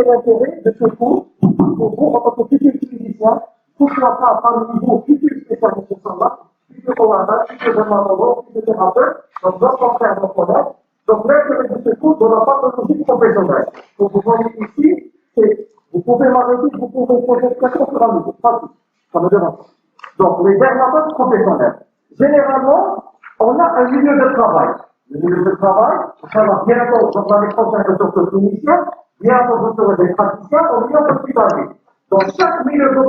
est l'intérêt de ce cours pour vous, en tant que futur physicien, pourquoi pas parmi vous, futur spécialiste de Samba, futur Olanda, futur dermatologue, futur thérapeute, donc d'autres faire nos collègues. Donc l'intérêt de ce cours dans la pathologie professionnelle. Donc vous voyez ici, c'est, vous pouvez m'arrêter, vous pouvez poser des questions sur la musique, pas tout, ça me dérange. Donc les dermatologues professionnels. Généralement, on a un milieu de travail. Le milieu de travail, ça va bientôt, dans l'année prochaine, je serai clinicien, bientôt je serai des praticiens au milieu hospitalier. Dans chaque milieu de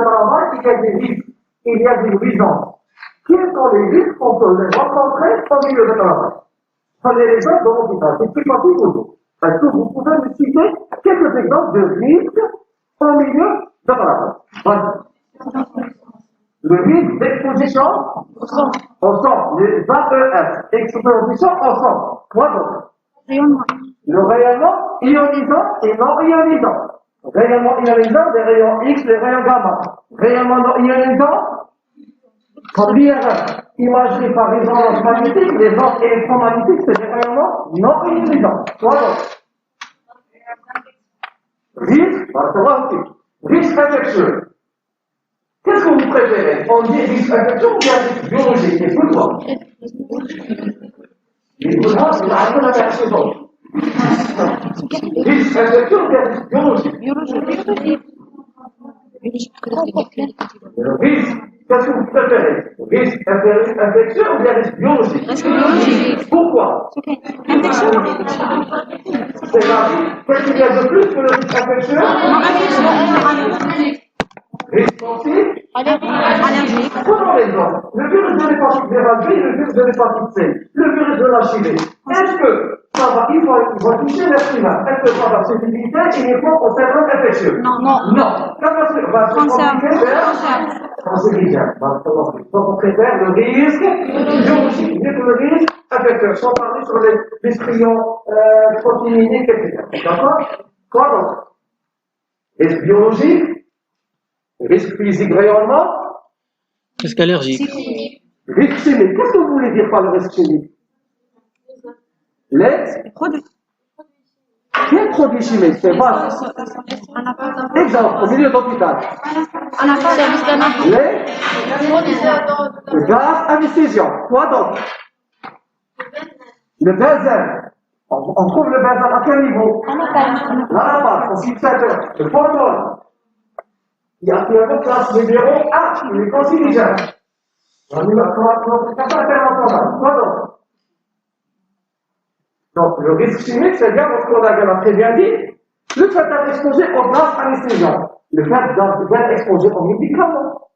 travail, il y a des risques, il y a des nuisances. Quels sont les risques qu'on peut rencontrer au milieu de travail? Prenez l'exemple de l'hôpital, c'est plus facile pour vous. Est-ce que vous pouvez me citer quelques exemples de risques au milieu de travail? Vas-y. Le risque d'exposition au sang, les AES, exposition au sang. Quoi d'autre? Le rayonnement ionisant et non ionisant. Rayonnement ionisant, les rayons X, les rayons gamma. Rayonnement non ionisant, comme l'IRM. Imagerie par résonance magnétique, les ondes électromagnétiques, c'est des rayonnements non ionisants. Quoi d'autre? Risque, c'est là aussi. Risque infectieux. Qu'est-ce que vous préférez? On dit risque infectieux ou bien risque biologique? Écoute-moi. Écoute-moi, c'est la réponse à la question. Risque infectieux ou bien risque biologique? Biologique. Le risque, qu'est-ce que vous préférez? Risque infectieux ou bien risque biologique? Risque biologique. Pourquoi? Infection. C'est la vie. Qu'est-ce qu'il y a de plus que le risque infectieux? Responsive, allergique. Prenons l'exemple. Le virus de l'hépatite virale B, le virus de l'hépatite C, le virus de l'HIV. Est-ce que ça va, il va toucher l'être humain? Est-ce que ça va se limiter uniquement au syndrome infectieux? Non. Ça va se compliquer vers cancérigène. Donc on préfère le risque biologique, mieux que le risque infectieux. Sans parler sur les strions protéiniques, etc. D'accord? Quoi d'autre? Risque biologique? Risque physique, rayonnement? Risque allergique. Risque chimique. Qu'est-ce que vous voulez dire par le risque chimique? Les produits. Quel produit chimique? C'est vaste. Exemple, au milieu d'hôpital. Les gaz anesthésiants. Quoi d'autre? Le benzène. On trouve le benzène à quel niveau? L'anapase, au fixateur. Le formol. Il y a une classe numéro A, il est cancérigène. On y va international. Quoi donc? Donc, le risque chimique, c'est bien, ce qu'on a très bien dit, le fait d'être exposé aux gaz anesthésiants, le fait d'être exposé aux médicaments.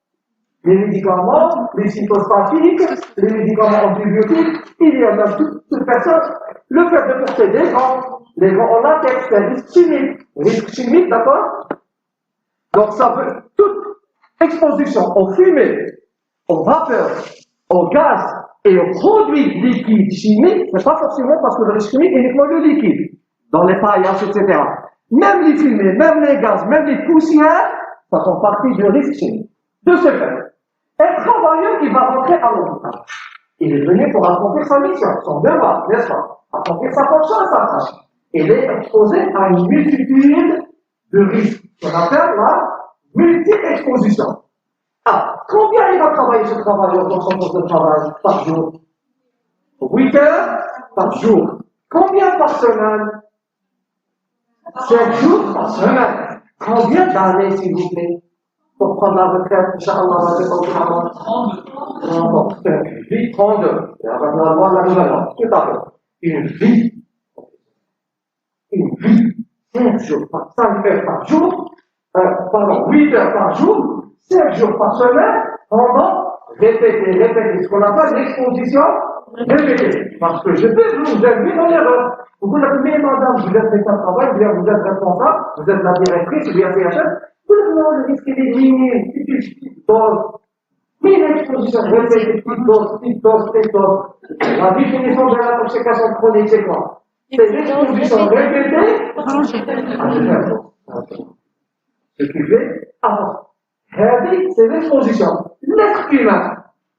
Les médicaments, les cytostatiques, les médicaments antibiotiques, il y a même toute personne. Le fait de porter des gants en latex, c'est un risque chimique. Risque chimique, d'accord? Donc ça veut toute exposition aux fumées, aux vapeurs, aux gaz et aux produits liquides chimiques, c'est pas forcément parce que le risque chimique est uniquement le liquide, dans les paillages, etc. Même les fumées, même les gaz, même les poussières, ça font partie du risque chimique. De ce fait, un travailleur qui va rentrer à l'hôpital, il est venu pour accomplir sa mission, son devoir, n'est-ce pas? Accomplir sa fonction et sa tâche. Il est exposé à une multitude de risques. On appelle la multi-exposition. Combien il va travailler ce travailleur dans son poste de travail par jour? 8 heures par jour. Combien par semaine? 7 jours par semaine. Combien d'années, s'il vous plaît? Pour prendre la retraite, Inch'Allah, 32. Avec la loi de la nouvelle ordre, tout à fait. Une vie. 5 jours par 5 heures par jour, 8 heures par jour, 5 jours par semaine, pendant répéter, ce qu'on appelle l'exposition répétée. Parce que je peux vous induire dans l'erreur. Vous êtes, mais madame, vous êtes médecin de travail, vous êtes responsable, vous êtes la directrice, ou bien CHF, vous êtes non, le risque est minime, petite dose. Mais l'exposition répétée, petite dose. La définition de l'intoxication chronique, c'est quoi? C'est l'exposition répétée. Ce qui fait avant. C'est l'exposition. L'être humain.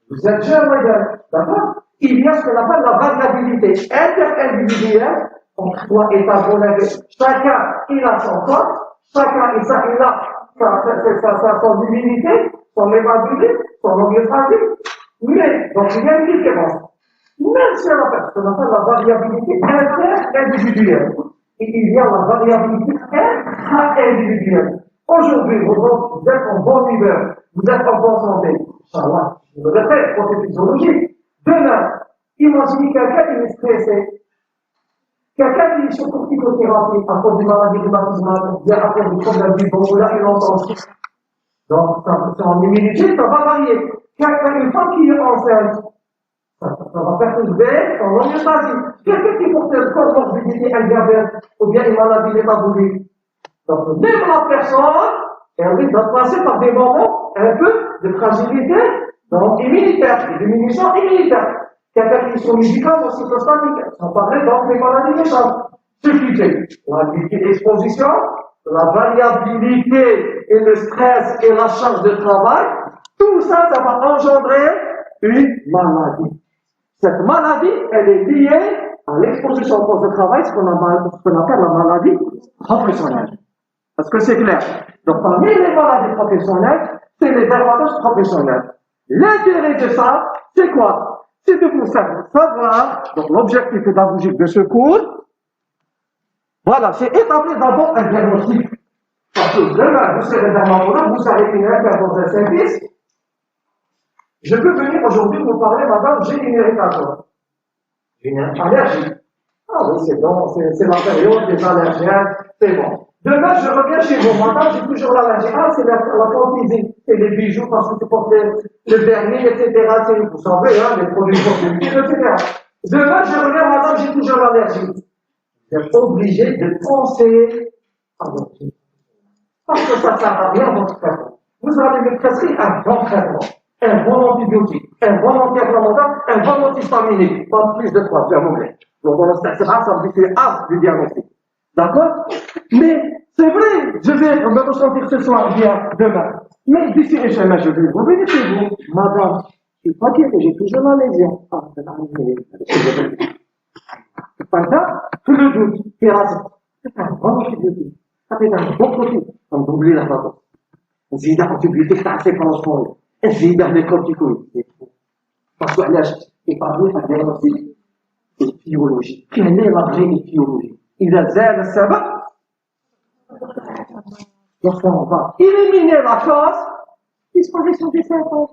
Vous êtes jeune, madame. D'accord? Il y a ce qu'on appelle la variabilité interindividuelle Donc, 3 états relevés. Chacun, il a son corps. Chacun, il a son divinité, son évangile, son omniprésence. Mais, donc, il y a une différence. Même si la personne a la variabilité inter-individuelle, il y a la variabilité intra-individuelle. Aujourd'hui, vous êtes en bon niveau, vous êtes en bonne santé. Inch'Allah, je le répète, côté physiologique. Demain, imaginez quelqu'un qui est stressé. Quelqu'un qui est sous corticothérapie à cause des maladies rhumatismales, bien à cause du problème du bon, là, il entend. Donc, en immunité, ça va varier. Quelqu'un, une femme qui est enceinte, ça va perturber son homéostasie. Quelqu'un qui porte une comorbidité, un diabète, ou bien une maladie métabolique. Donc, même la personne, elle risque de passer par des moments un peu de fragilité, donc immunitaire, de diminution immunitaire. Quelqu'un qui est sous médicaments cytostatiques, sans parler donc des maladies méchantes. Ce qui fait l'exposition, la variabilité et le stress et la charge de travail, tout ça, ça va engendrer une maladie. Cette maladie, elle est liée à l'exposition au poste de travail, ce qu'on appelle la maladie professionnelle. Est-ce que c'est clair? Donc, parmi les maladies professionnelles, c'est les dermatoses professionnelles. L'intérêt de ça, c'est quoi? C'est de vous savoir, donc l'objectif pédagogique de ce cours, voilà, c'est établir d'abord un diagnostic. Parce que demain, vous serez dermatologue, vous savez une dans un service. Je peux venir aujourd'hui vous parler, madame, j'ai une irritation. J'ai une allergie. Ah oui, c'est bon, c'est la période des allergiens, c'est bon. Demain, je reviens chez vous, madame, j'ai toujours l'allergie. Ah, c'est la fantaisie, c'est les bijoux parce que tu portes le vernis, etc. Vous savez, hein, les produits cosmétiques, etc. Demain, je reviens, madame, j'ai toujours l'allergie. Vous êtes obligé de penser à votre vie. Parce que ça ne sert à rien, votre traitement. Vous allez me prescrire un bon traitement, un bon antibiotique, un bon anti-inflammatoire, un bon antihistaminique. Pas plus de 3, c'est mauvais. Donc, ça me dit c'est as du diagnostic. D'accord? Mais, c'est vrai, je vais me ressentir ce soir, bien, demain. Mais d'ici un chemin, je vais vous venir chez vous. Madame, je suis pas que j'ai toujours la lésion. Ah, c'est pas ça, tout le doute, c'est un bon antibiotique. Ça fait un bon produit. On oublie la photo. J'ai des antibiotiques assez constants. J'ai des corticoïdes. Parce que là, je parle de diagnostic et biologie. Quelle est la vraie biologie? إذا زال السبب lorsqu'on va éliminer la cause, disparition des symptômes.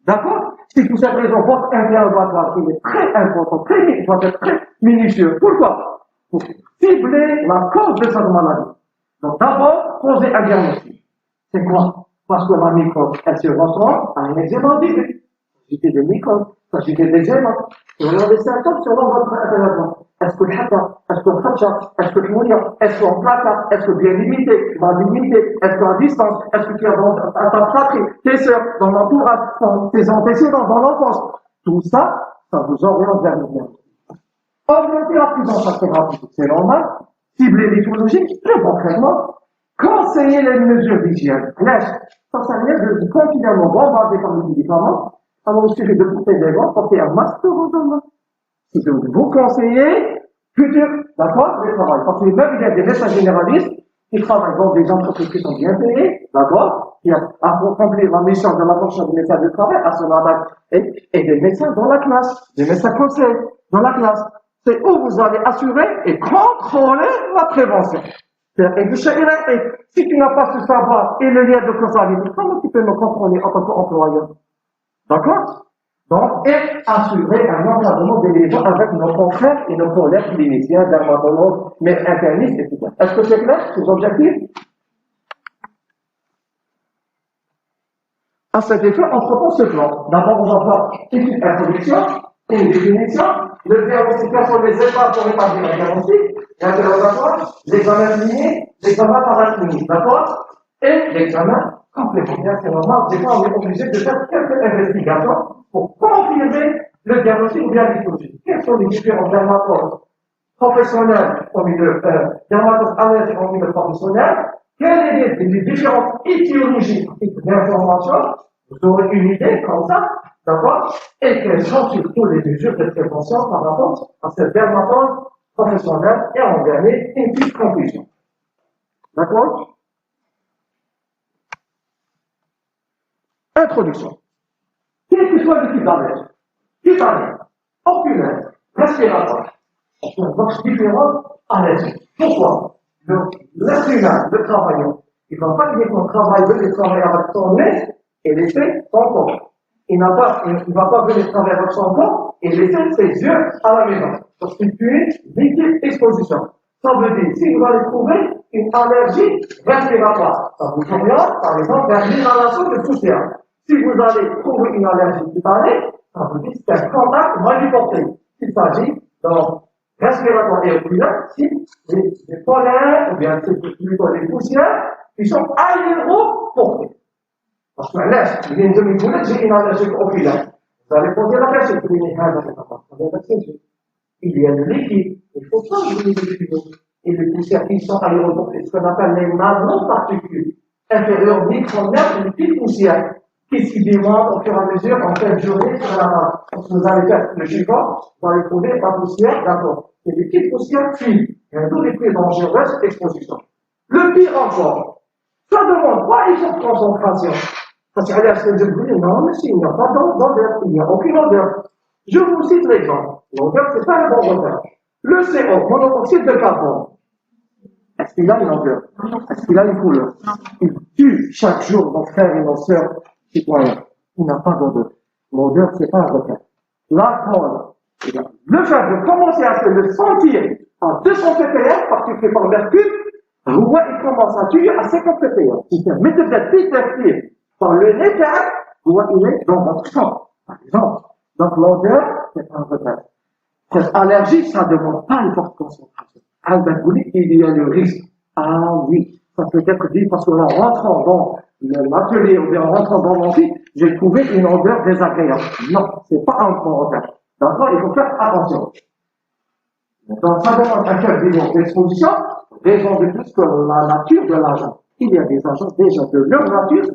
D'accord? C'est pour cette raison, votre interrogatoire, il est très important, il doit être très minutieux. Pourquoi? Pour cibler la cause de cette maladie. Donc d'abord, poser un diagnostic. C'est quoi? Parce que la mycose, elle se ressemble à un eczéma début. S'agit des mycoses, s'agit des eczémas. Selon les symptômes, selon votre interrogatoire. Est-ce que le hata, est-ce que le khacha, est-ce que le mouya, est-ce qu'en placard, est-ce que bien limité, mal limité, est-ce qu'à distance, est-ce que tu as dans ta fratrie, tes sœurs, dans l'entourage, tes antécédents, dans l'enfance. Tout ça, ça vous oriente vers le bien. Orienter la prise en charge thérapeutique, c'est normal. Cibler l'éthologie, le bon traitement. Conseiller les mesures d'hygiène. Ça sert à rien de continuellement bombarder par les médicaments. Alors, il suffit de porter des gants, porter un masque pour vous. Si vous conseillez, futur, d'accord, le travail. Parce que même il y a des médecins généralistes qui travaillent dans des entreprises qui sont bien payées, d'accord, qui accomplissent la mission de la fonction du médecin du travail à son attaque. Et des médecins dans la classe, des médecins conseils dans la classe. C'est où vous allez assurer et contrôler la prévention. Et si tu n'as pas ce savoir et le lien de causalité, comment tu peux me contrôler en tant qu'employeur? D'accord? Donc, et assurer un encadrement des liaisons avec nos confrères et nos collègues cliniciens, dermatologues, mais internistes, etc. Est-ce que c'est clair, ces objectifs? À cet effet, on propose ce plan. D'abord, on va voir une introduction, une définition, le diagnostic sur les étapes pour établir un diagnostic, l'interrogatoire, l'examen clinique, l'examen paraclinique, d'accord? Et l'examen complémentaire, c'est normal, des fois on est obligé de faire quelques investigations pour confirmer le diagnostic ou bien l'éthologie. Quels sont les différents dermatoses professionnels au milieu, dermatoses allergiques au milieu professionnel? Quelles sont les différentes étiologies d'information? Vous aurez une idée comme ça, d'accord? Et quelles sont surtout les mesures de prévention par rapport à cette dermatose professionnels et ont gagné une petite confusion. D'accord? Introduction. Quel que soit le type d'allergie, cutanée, oculaire, respiratoire, on voit différentes allergies. Pourquoi? L'être humain, le travailleur, il ne va pas dire qu'on travaille avec son nez et laisser son corps. Il ne va pas venir travailler avec son corps et laisser ses yeux à la maison. Parce qu'il fait liquide exposition. Ça veut dire, si vous allez trouver une allergie respiratoire, ça vous oriente, par exemple, vers l'inhalation de poussière. Si vous allez trouver une allergie cutanée, ça veut dire que c'est un contact mal porté. Il s'agit donc respiratoire et oculaire, si les pollens, ou bien c'est plutôt les poussières, qui sont aéroportés. Parce que là, il y a une demi-journée, j'ai une allergie oculaire. Vous allez poser la question, il y a le liquide, il faut pas oublier le liquide. Et les poussières qui sont aéroportées, ce qu'on appelle les nanoparticules inférieures micromètres, une petite poussière qui s'y démonte au fur et à mesure en fin de journée sur la main. Quand vous allez faire le chiffon, vous allez trouver la poussière, d'accord. C'est des petites poussières fines. Il y a tous les plus dangereuses expositions. Le pire encore, ça demande pas une forte concentration. Parce que là, c'est de dire, non, mais s'il n'y a pas d'odeur, il n'y a aucune odeur. Je vous cite l'exemple. L'odeur, c'est pas le bon odeur. Le CO, monoxyde de carbone. Est-ce qu'il a une odeur? Est-ce qu'il a une couleur? Il tue chaque jour nos frères et nos sœurs citoyens. Il n'a pas d'odeur. L'odeur, c'est pas un repère. L'alcool, le fait de commencer à se le sentir à 200 ppm, parce qu'il fait par mercure, vous voyez, il commence à tuer à 50 ppm. Il permet de faire détecter par le néctar, vous voyez, il est dans votre sang, par exemple. Donc l'odeur, c'est un repère. Cette allergie, ça ne demande pas une forte concentration. Albergolique, il y a le risque. Ah oui, ça peut être dit parce qu'en rentrant dans l'atelier ou bien en rentrant dans mon vie, j'ai trouvé une odeur désagréable. Non, c'est pas un bon odeur. D'accord? Il faut faire attention. Donc, ça demande un cas d'exposition, raison de plus que la nature de l'agent. Il y a des agents déjà de leur nature,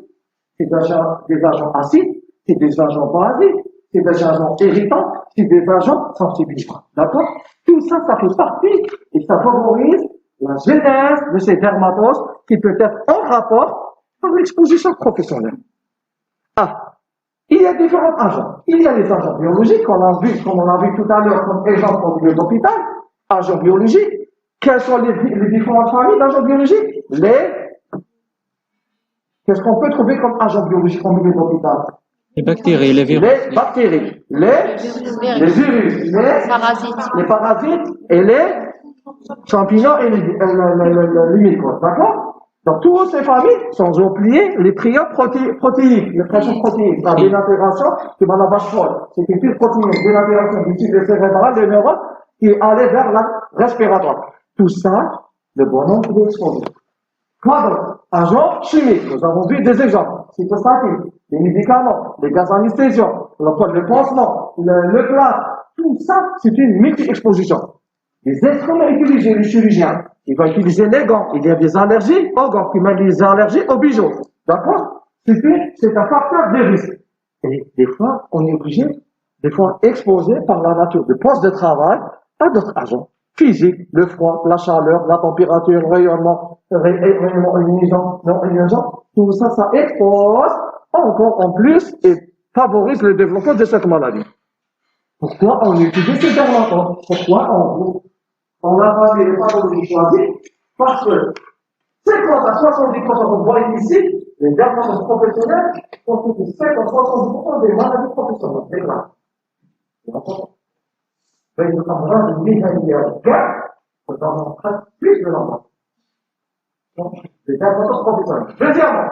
c'est des agents acides, c'est des agents basiques, c'est des agents irritants, c'est des agents sensibilisants. D'accord? Tout ça, ça fait partie et ça favorise la genèse de ces dermatoses qui peut être en rapport avec l'exposition professionnelle. Ah, il y a différents agents. Il y a les agents biologiques qu'on a vu, comme on a vu tout à l'heure, comme exemple au milieu d'hôpital, agents biologiques. Quelles sont les différentes familles d'agents biologiques? Qu'est-ce qu'on peut trouver comme agents biologiques au milieu d'hôpital? Les bactéries, les virus. Les bactéries, les virus, les parasites et les champignons et les microbes. D'accord? Donc, toutes ces familles, sans oublier les prions protéiques, les pressions protéiques, la dénaturation qui va la vache folle. C'est une pure protéine, dénaturation du cycle cérébral, des neurones qui allait vers la respiratoire. Tout ça, le bon nombre d'exposés. Quoi d'autre? Agents chimiques, nous avons vu des exemples. Cytostatine, les médicaments, les gaz anesthésiants, le pansement, le plâtre, tout ça, c'est une multi-exposition. Les instruments utilisés, les chirurgiens, ils vont utiliser les gants. Il y a des allergies aux gants, qui mettent des allergies aux bijoux. D'accord? C'est un facteur de risque. Et des fois, on est obligé, des fois exposé par la nature de poste de travail à d'autres agents physiques, le froid, la chaleur, la température, le rayonnement ionisant, tout ça, ça expose encore en plus et favorise le développement de cette maladie. Pourquoi on utilise ces dermatoses? Pourquoi on a pas les pathologies choisies? Parce que 50 à 70% qu'on voit ici, les dermatoses professionnelles constituent 50 à 70% des maladies professionnelles. C'est grave. Mais nous avons une mise à gap dans presque plus de l'emploi. Donc, les dermatoses professionnelles. Deuxièmement,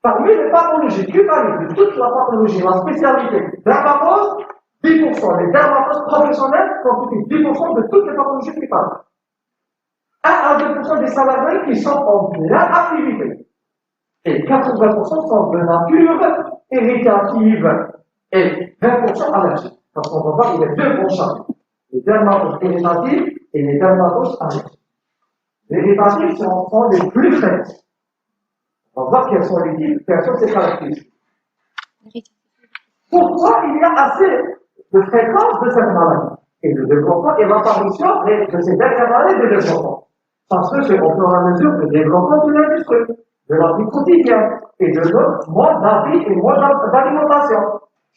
parmi les pathologies cutanées de toute la pathologie, la spécialité dermatose, 10%. Les dermatoses professionnelles constituent 10% de toutes les pathologies cutanées. 1 à 2% des salariés qui sont en pleine activité. Et 80% sont de nature irritative. Et 20% allergiques. Parce qu'on va voir, il y a deux bons champs. Les dermatoses irritatives et les dermatoses allergiques. Les irritatives sont les plus faibles. On va voir quels sont les types, quelles sont ces caractéristiques. Pourquoi il y a assez de fréquence de cette maladie? et le développement et l'apparition de ces dernières années de développement. Parce que c'est au fur et à mesure du développement de l'industrie, de la vie quotidienne et de notre mode d'avis et mode d'alimentation.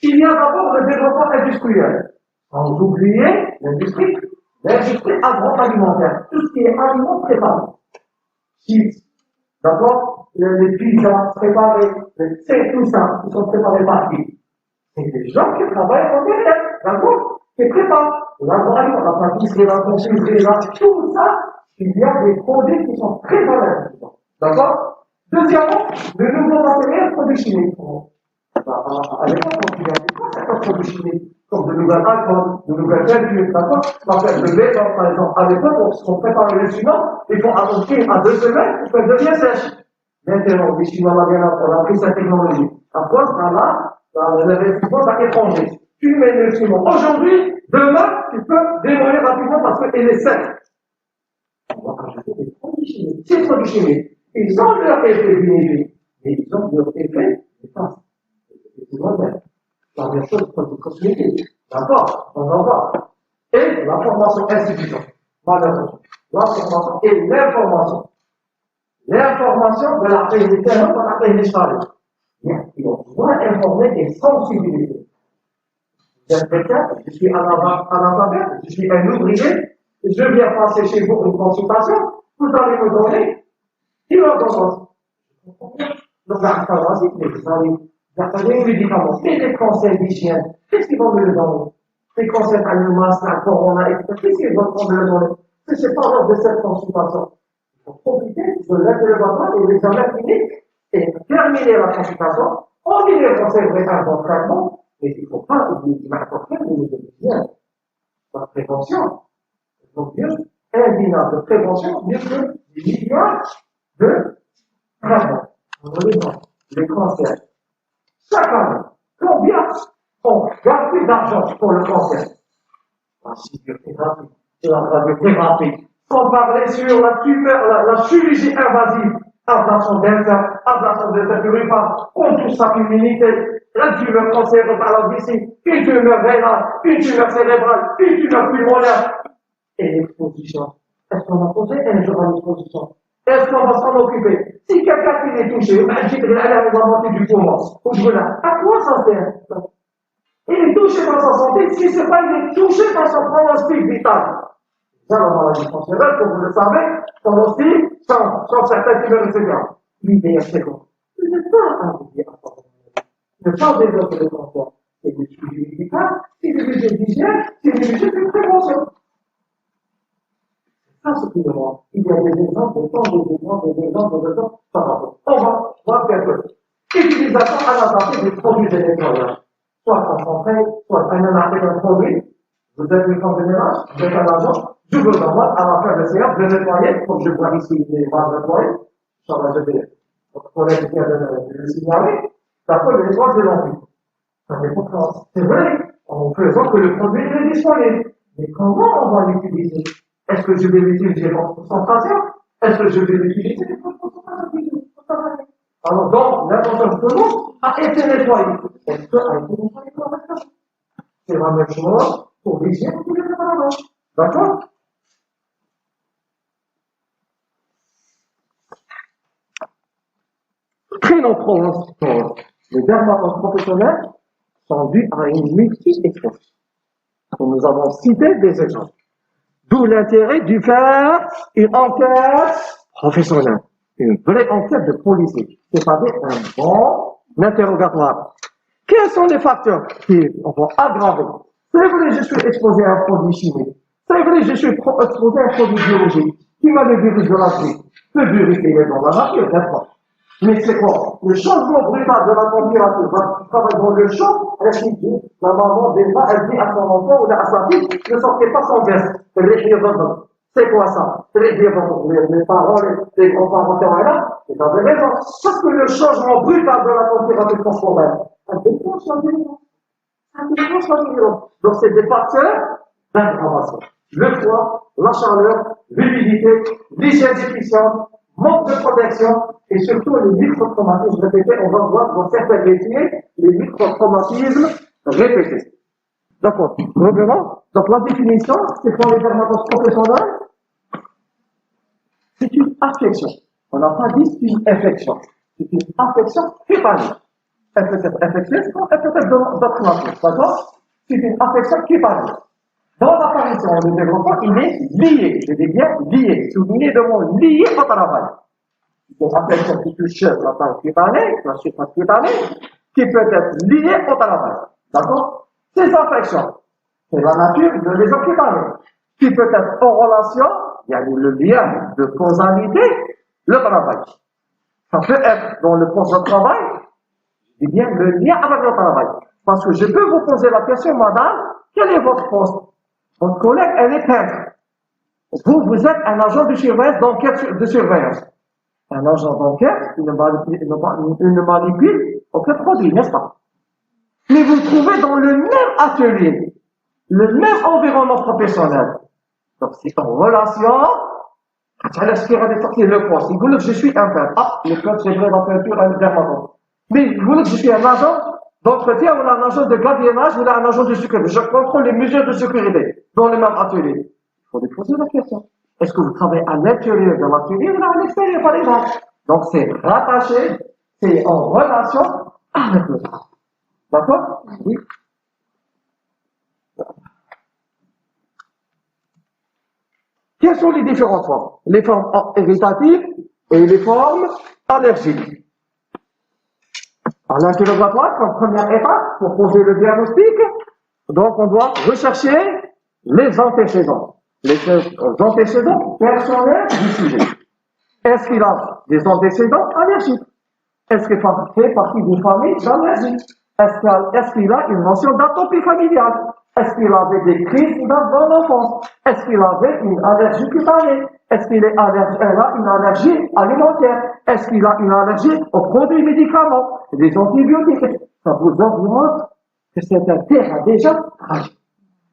Il y a d'abord le développement industriel. Sans oublier l'industrie agroalimentaire, tout ce qui est aliments préparés. Chips, d'abord, les pizzas préparées, c'est tout ça, qui sont préparés par qui? C'est des gens qui travaillent en derrière, d'accord? Qui préparent l'agroalimentaire, la pâtisserie, la confiserie, tout ça, il y a des produits qui sont très valeurs. D'accord? Deuxièmement, le nouveau matériel produit chimique. À l'époque, on ne pas certains produits chimiques, comme de nouvelles alcools, de nouvelles peintures, d'accord? On va faire de béton, par exemple. À l'époque, on prépare le ciment, il faut attendre à 2 semaines pour qu'elle devienne sèche. Maintenant, les Chinois, on a pris cette technologie. À cause de l'investissement à l'étranger. Tu mets le ciment aujourd'hui, demain, tu peux démolir rapidement parce qu'il est sec. On va rajouter des produits chimiques. Ces produits chimiques, ils ont leur effet bénéfique, mais ils ont leur effet néfaste. C'est moderne. La même chose pour les cosmétiques. D'accord? On en voit. Et la formation institutionnelle. Malheureusement. La formation et l'information. L'information de la réalité, non pas la réalité. Ils ont besoin d'informer et sensibiliser. Je suis un analphabète, je suis un ouvrier, je viens passer chez vous une consultation, vous allez me donner une ordonnance. Donc la pharmacie, vous allez les médicaments, et les conseils d'hygiène, qu'est-ce qu'ils vont me donner? Les conseils à le masque, à corona, etc. Qu'est-ce qu'ils vont me donner? C'est pas lors de cette consultation. Il faut profiter de l'interrogatoire et l'examen clinique et terminer la consultation. On y les conseils un bon traitement, mais il ne faut pas oublier qu'il va apporter bien la prévention. Donc, mieux, un dinar de prévention, mieux que des milliards de traitements. Les cancers. Chaque année, combien on gaspille d'argent pour le cancer? La chimiothérapie, la radiothérapie, sans parler sur la chirurgie invasive, ablation d'interne, ablation de l'intérieur, contre sa immunité, la tumeur cancéreuse à la vessie, une tumeur rénale, une tumeur cérébrale, une tumeur pulmonaire. Et l'exposition. Est-ce qu'on a posé un jour à l'exposition? Est-ce qu'on va s'en occuper? Si quelqu'un qui est touché, il va monter du poumon, au genou. À quoi ça sert? Il est touché dans sa santé, si c'est pas, il est touché dans son pronostic vital. Dans la maladie cancéreuse, comme vous le savez, pronostic, sans certains tumeurs, etc. L'idée, c'est quoi? Ce n'est pas un outil à part. Ne pas développer le cancer. C'est du suivi médical, c'est du budget d'hygiène, c'est du budget de prévention. Ça, ce qui demande. Il y a des exemples de temps, par rapport. On va voir quelque chose. Utilisation à la partie des produits de nettoyage. Soit concentré, soit un produit. Vous êtes une femme de ménage, vous êtes un agent, je vous demande à la fin de séance de nettoyer, comme je vois ici les vannes nettoyées. Ça va jeter votre collègue qui vient de le signaler. D'après le nettoyage de l'envie. Ça dépend. C'est vrai, en faisant que le produit est disponible. Mais comment on va l'utiliser? Est-ce que je vais l'utiliser pour concentration? Est-ce que je vais l'utiliser pour concentration? Alors, donc, l'intention de tout le monde a été nettoyée. Est-ce que a été nettoyée pour la personne? C'est la même chose pour l'hygiène ou les préparateurs. D'accord? Très nombreux, les dermatologues professionnels sont dus à une multi-exposition. Nous avons cité des exemples. D'où l'intérêt de faire une enquête professionnelle, une vraie enquête de policier, c'est-à-dire un bon interrogatoire. Quels sont les facteurs qui vont aggraver? C'est vrai, je suis exposé à un produit chimique. C'est vrai, je suis exposé à un produit biologique qui m'a le virus de la grippe. Ce virus, il est dans la nature, n'est-ce pas? Mais c'est quoi? Le changement brutal de la température va travailler dans le champ, elle dit, la maman, des fois, elle dit à son enfant ou à sa fille, ne sortez pas sans veste. C'est quoi ça? Les parents, les grands-parents qui sont là, ils avaient raison. Parce que le changement brutal de la température corporelle, ça déclenche la violence. Donc, c'est des facteurs d'aggravation. Le froid, la chaleur, l'humidité, l'hygiène déficiente, manque de protection, et surtout les microtraumatismes répétés. On va voir dans certains métiers les microtraumatismes répétés. D'accord. Revenons. Donc la définition, c'est pour les dermatoses professionnels, c'est une affection. On n'a pas dit une infection. C'est une affection cutanée. Elle peut être infectieuse, elle peut être d'autres natures. D'accord? C'est une affection cutanée. Dans l'apparition, le développement, il est lié. Je dis bien lié. Souvenez de mot lié au travail. C'est une affection qui touche la partie cutanée, la surface cutanée, qui peut être liée au travail. D'accord? Ces affections, c'est la nature de lésion cutanée, qui peut être en relation, il y a le lien de causalité, le travail. Ça peut être dans le poste de travail, je dis bien le lien avec le travail. Parce que je peux vous poser la question, madame, quel est votre poste? Votre collègue, elle est peintre. Vous êtes un agent de surveillance, d'enquête de surveillance. Un agent d'enquête, il ne manipule aucun produit, n'est-ce pas? Mais vous trouvez dans le même atelier, le même environnement professionnel. Donc, c'est en relation, à l'aspirant de sortir le poste. Il voulait que je suis un peintre. Ah, le peintre, c'est vrai, la peinture, elle est dermatose. Mais il voulait que je suis un agent d'entretien ou un agent de gardiennage ou un agent de sécurité. Je contrôle les mesures de sécurité dans le même atelier. Il faut lui poser la question. Est-ce que vous travaillez à l'intérieur de l'atelier ou à l'extérieur, par exemple? Donc, c'est rattaché, c'est en relation avec le travail. D'accord? Oui. Quelles sont les différentes formes? Les formes irritatives et les formes allergiques. À l'interrogatoire, comme première étape, pour poser le diagnostic, donc on doit rechercher les antécédents. Les antécédents personnels du sujet. Est-ce qu'il a des antécédents allergiques? Est-ce qu'il fait partie d'une famille d'allergie? Est-ce qu'il a une notion d'atopie familiale? Est-ce qu'il avait des crises dans l'enfance? Est-ce qu'il avait une allergie cutanée? Est-ce qu'il a une allergie alimentaire? Est-ce qu'il a une allergie aux produits médicaments, des antibiotiques? Ça vous montre que c'est un terrain déjà tragique.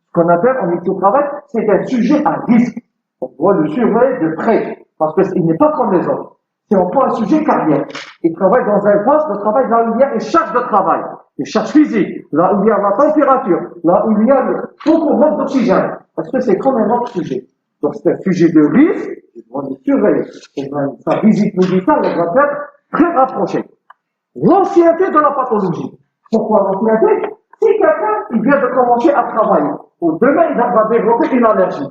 Ce qu'on appelle en métier de travail, c'est un sujet à risque. On doit le surveiller de près, parce qu'il n'est pas comme les autres. Si on prend un sujet carrière, il travaille dans un poste de travail là où il y a une charge de travail, une charge physique, là où il y a la température, là où il y a beaucoup manque d'oxygène. Parce que c'est comme un autre sujet. Donc c'est un sujet de risque, il doit le surveiller. Et sa visite médicale, elle doit être très rapprochée. L'ancienneté de la pathologie. Pourquoi l'ancienneté? Si quelqu'un il vient de commencer à travailler, ou demain il va développer une allergie,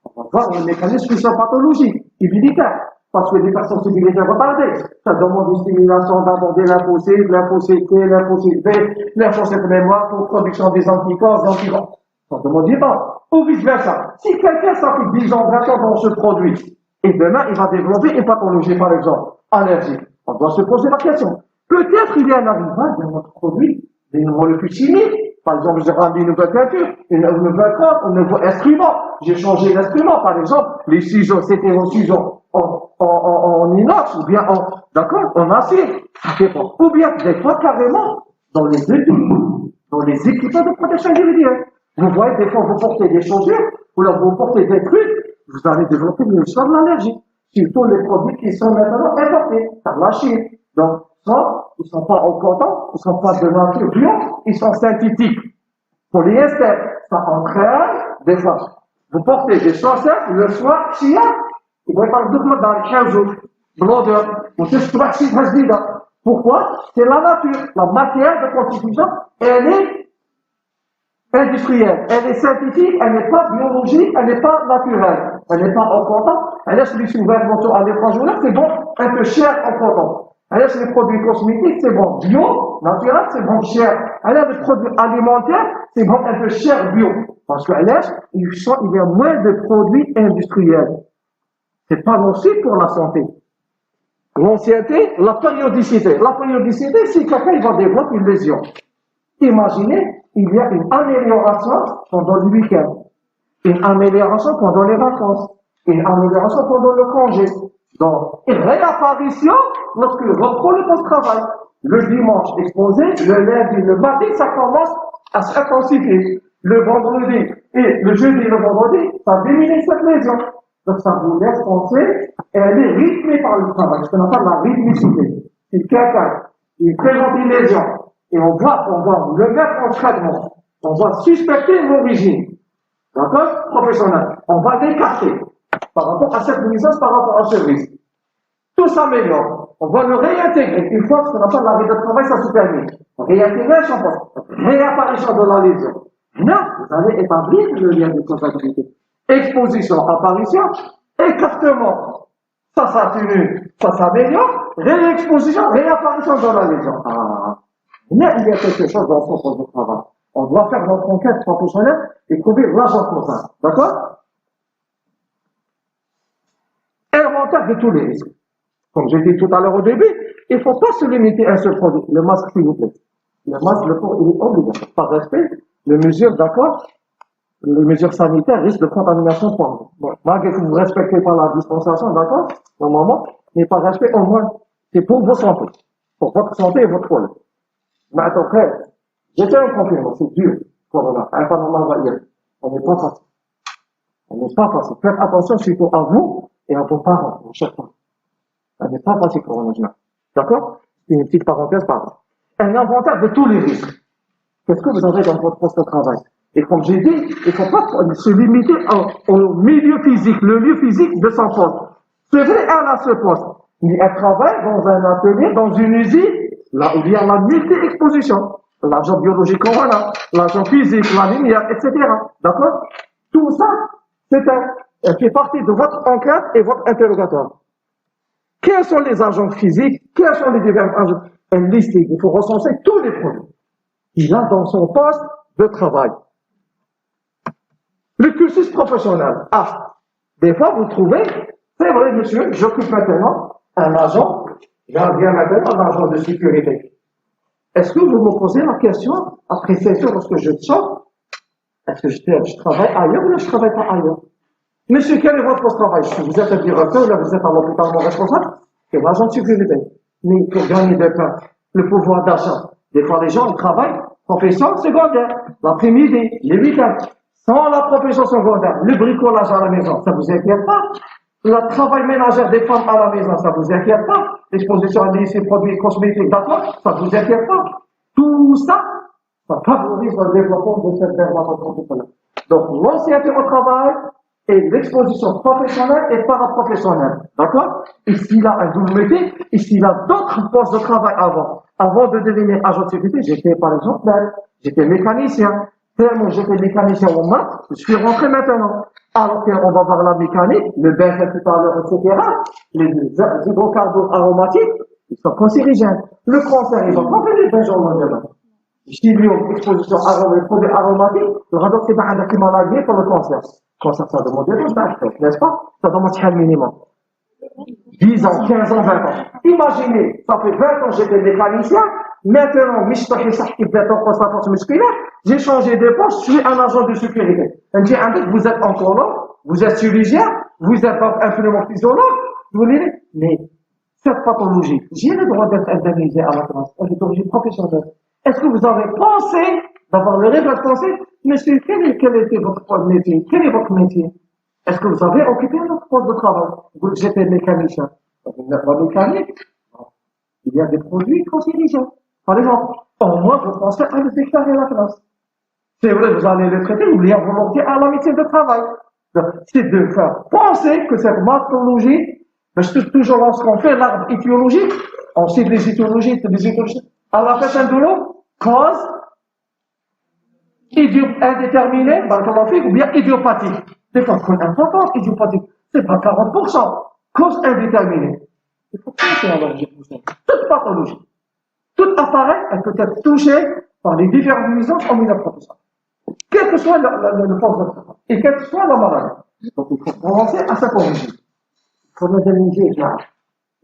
on va voir le mécanisme qui sont pathologiques, immunitaires. Parce que les personnes civilisées retardées, ça demande une stimulation d'aborder lymphocytes, lymphocytes T, lymphocytes B, lymphocytes mémoire pour production des anticorps, anticorps. Ça demande du temps. Ou vice versa. Si quelqu'un s'applique 10 ans, 20 ans dans ce produit, et demain il va développer une pathologie, par exemple, allergique, on doit se poser la question. Peut-être il y a un arrivage dans notre produit, des molécules chimiques. Par exemple, j'ai ramené une nouvelle peinture, une nouvelle corde, un nouveau instrument. J'ai changé l'instrument, par exemple. Les ciseaux, c'était un ciseau en inox, ou bien en acier. Ça dépend. Ou bien, des fois, carrément, dans les équipements de protection individuelle. Vous voyez, des fois, vous portez des chaussures, ou là, vous portez des trucs, vous allez développer une histoire d'allergie. Surtout les produits qui sont maintenant importés par la Chine. Donc, ça, ils sont pas en coton, ils sont pas de nature bio, ils sont synthétiques. Polyester, ça entraîne des fois. Vous portez des chaussettes le soir, chien, il va pas le double dans les 15 jours. Blondeur, ou c'est ce pourquoi? C'est la nature. La matière de constitution, elle est industrielle, elle est synthétique, elle n'est pas biologique, elle n'est pas naturelle. Elle n'est pas en coton. Elle laisse les sous-vêtements à l'étranger, c'est bon, un peu cher en coton. Elle laisse les produits cosmétiques, c'est bon, bio, naturel, c'est bon, cher. Elle laisse les produits alimentaires, c'est bon, un peu cher, bio. Parce qu'elle laisse, il y a moins de produits industriels. C'est pas nocif pour la santé. L'ancienneté, la périodicité. La périodicité, si quelqu'un va développer une lésion. Imaginez, il y a une amélioration pendant le week-end, une amélioration pendant les vacances, une amélioration pendant le congé. Donc, une réapparition lorsque le reprend le post-travail. Le dimanche exposé, le lundi, le mardi, ça commence à s'intensifier. Le vendredi et le jeudi et le vendredi, ça diminue cette lésion. Donc, ça vous laisse penser, elle est rythmée par le travail, ce qu'on appelle la rythmicité. Si quelqu'un, il présente une lésion, et on doit le mettre en traitement, On va suspecter une origine. D'accord? Professionnelle. On va l'écarter par rapport à cette nuisance, par rapport à ce risque. Tout s'améliore. On va le réintégrer. Une fois que ce qu'on appelle l'arrêt de travail, ça se termine. Réintégration, réapparition de la lésion. Là, vous allez établir le lien de causalité. Exposition, apparition, écartement. Ça s'atténue, ça s'améliore. Réexposition, réapparition de la lésion. Ah. Là, il y a quelque chose dans son poste de travail. On doit faire notre enquête professionnelle et trouver l'agent pour ça. D'accord? Inventaire de tous les risques. Comme j'ai dit tout à l'heure au début, il ne faut pas se limiter à un seul produit. Le masque, s'il vous plaît. Le masque, il est obligatoire. Par respect, les mesures, d'accord? Les mesures sanitaires risquent de contamination pour vous. Bon, malgré que vous ne respectez pas la distanciation, d'accord? Normalement, mais par respect, au moins, c'est pour votre santé. Pour votre santé et votre foyer. Mais attends, frère, j'étais un confinement, c'est dur. Corona, on n'est pas facile. On n'est pas facile. Faites attention surtout à vous et à vos parents, à chaque fois. On n'est pas facile, Corona. D'accord? C'est une petite parenthèse, pardon. Un inventaire de tous les risques. Qu'est-ce que vous avez dans votre poste de travail? Et comme j'ai dit, il ne faut pas se limiter au milieu physique, le lieu physique de son poste. C'est vrai, elle a ce poste. Mais elle travaille dans un atelier, dans une usine, là où il y a la multi-exposition. L'agent biologique corona, l'agent physique, la lumière, etc. D'accord? Tout ça, fait partie de votre enquête et votre interrogatoire. Quels sont les agents physiques? Quels sont les divers agents? Un listing. Il faut recenser tous les produits qu'il a dans son poste de travail. Le cursus professionnel. Ah, des fois, vous trouvez, c'est vrai, monsieur, j'occupe maintenant un agent, j'en viens maintenant un agent de sécurité. Est-ce que vous me posez la question, après 16 heures, lorsque je sors, est-ce que je travaille ailleurs ou là, je travaille pas ailleurs? Monsieur, quel est votre poste de travail? Vous êtes un directeur, là, vous êtes à l'hôpital, mon responsable? C'est l'agent de sécurité. Mais pour gagner de pain, le pouvoir d'achat. Des fois, les gens, ils travaillent, profession secondaire, l'après-midi, les week-ends. Sans la profession secondaire, le bricolage à la maison, ça vous inquiète pas? Le travail ménagère des femmes à la maison, ça vous inquiète pas? L'exposition à des produits cosmétiques, d'accord? Ça vous inquiète pas? Tout ça, ça favorise le développement de cette développement professionnel. Donc, l'ancienneté au travail et l'exposition professionnelle et paraprofessionnelle, d'accord? Ici, il a un double métier, ici, il a d'autres postes de travail avant. Avant de devenir agent de sécurité, j'étais, par exemple, j'étais mécanicien. Tellement j'étais mécanicien au maths, je suis rentré maintenant. Alors qu'on va voir la mécanique, le benzène tout à l'heure, etc., les hydrocarbures aromatiques, ils sont cancérigènes. Le cancer, ils ont pas fait les benzones maintenant. Chimio, exposition aromatique, produits aromatiques, le radon, c'est pas un qui maladie pour le cancer. Cancer, ça demande des doses d'actes, n'est-ce pas? Ça demande un minimum. 10 ans, 15 ans, 20 ans. Imaginez, ça fait 20 ans j'étais mécanicien, maintenant, j'ai changé de poste, je suis un agent de sécurité. Vous êtes oncologue, vous êtes chirurgien, vous êtes pneumophysiologue, vous voulez, mais cette pathologie, j'ai le droit d'être indemnisé à la classe, une pathologie professionnelle. Est-ce que vous avez pensé, d'avoir le rêve de penser, monsieur, quel était votre métier? Quel est votre métier? Est-ce que vous avez occupé votre poste de travail? J'étais mécanicien. La mécanique, il y a des produits cancérigènes. Par exemple, au moins, vous pensez à le déclarer à la classe. C'est vrai, vous allez le traiter, il y a volonté à la médecine de travail. C'est de faire penser que cette pathologie, parce que toujours lorsqu'on fait l'arbre étiologique, on cite les étiologies, à la fin de l'eau, cause indéterminée, ou bien idiopathique. Des fois, qu'on important, idiopathique, c'est pas 40%. Cause indéterminée. Il faut penser à l'origine. Toute pathologie, tout appareil, elle peut être touchée par les différentes nuisances en milieu professionnel. Quel que soit le poste de travail, et quelle que soit la maladie. Donc, il faut penser à cette origine. Il faut l'indemniser, là.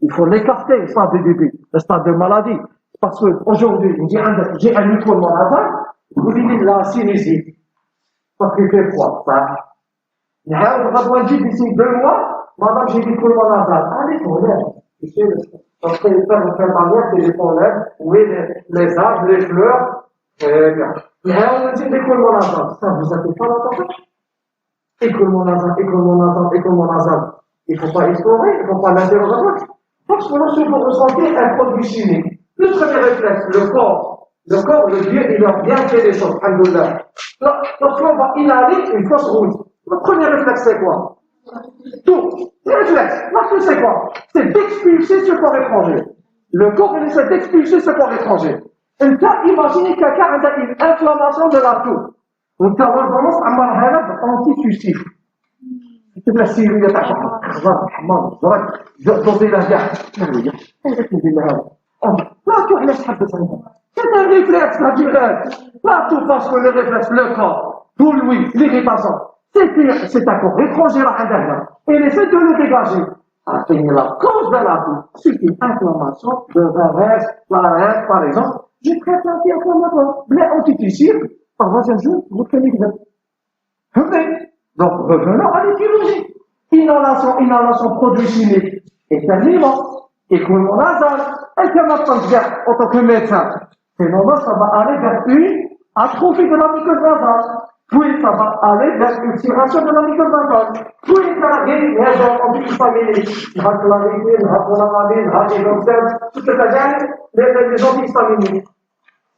Il faut l'écarter, le stade de début, le stade de maladie. Parce qu'aujourd'hui, j'ai un écoulement nasal, vous dites la sinusite. Parce qu'il fait froid, ça. Il y a un d'ici 2 mois, madame, j'ai l'écoulement nasal. Allez, pour l'air. Parce que les femmes infirmières, c'est les pollen, oui, les arbres, les fleurs, très bien. Il y a un écoulement nasal. Ça, vous n'avez pas l'attention? Écoulement nasal. Il ne faut pas explorer, il ne faut pas l'interroger. Parce que lorsque vous ressentez un produit chimique, le premier réflexe, le corps, Le corps, le Dieu, il a bien fait les choses, alhamdoulilah. Lorsqu'on va inhaler une fausse rouille, le premier réflexe, c'est quoi? Tout. Le réflexe, parce c'est quoi? C'est d'expulser ce corps étranger. Le corps, il essaie d'expulser ce corps étranger. Et là, imaginez quelqu'un a une inflammation de la toux. Donc, on commence à marrer anti-suicide. C'est la Syrie, il y a doser la guerre. Là, tout laisse حد c'est un réflexe naturel. Là, tout parce que le réflexe, le corps, pour lui, l'irritation, c'est un corps étranger à l'intérieur. Et il essaie de le dégager. C'est la cause de la vie. C'est une inflammation de la reste, par exemple. Je traite l'anti-inflammatoire. Mais antiticide, par exemple, vous prenez que donc, revenons à l'étymologie. Inhalation, produit chimique, éternuement, écoulement nasal, et que maintenant, en tant que médecin, finalement, ça va aller vers une atrophie de la muqueuse nasale. Puis, ça va aller vers une ulcération de la muqueuse nasale. Puis, ça va aller vers les antihistaminiques. Raclavine, rapolalamine, radioloxène, tout ce que ça les antihistaminiques.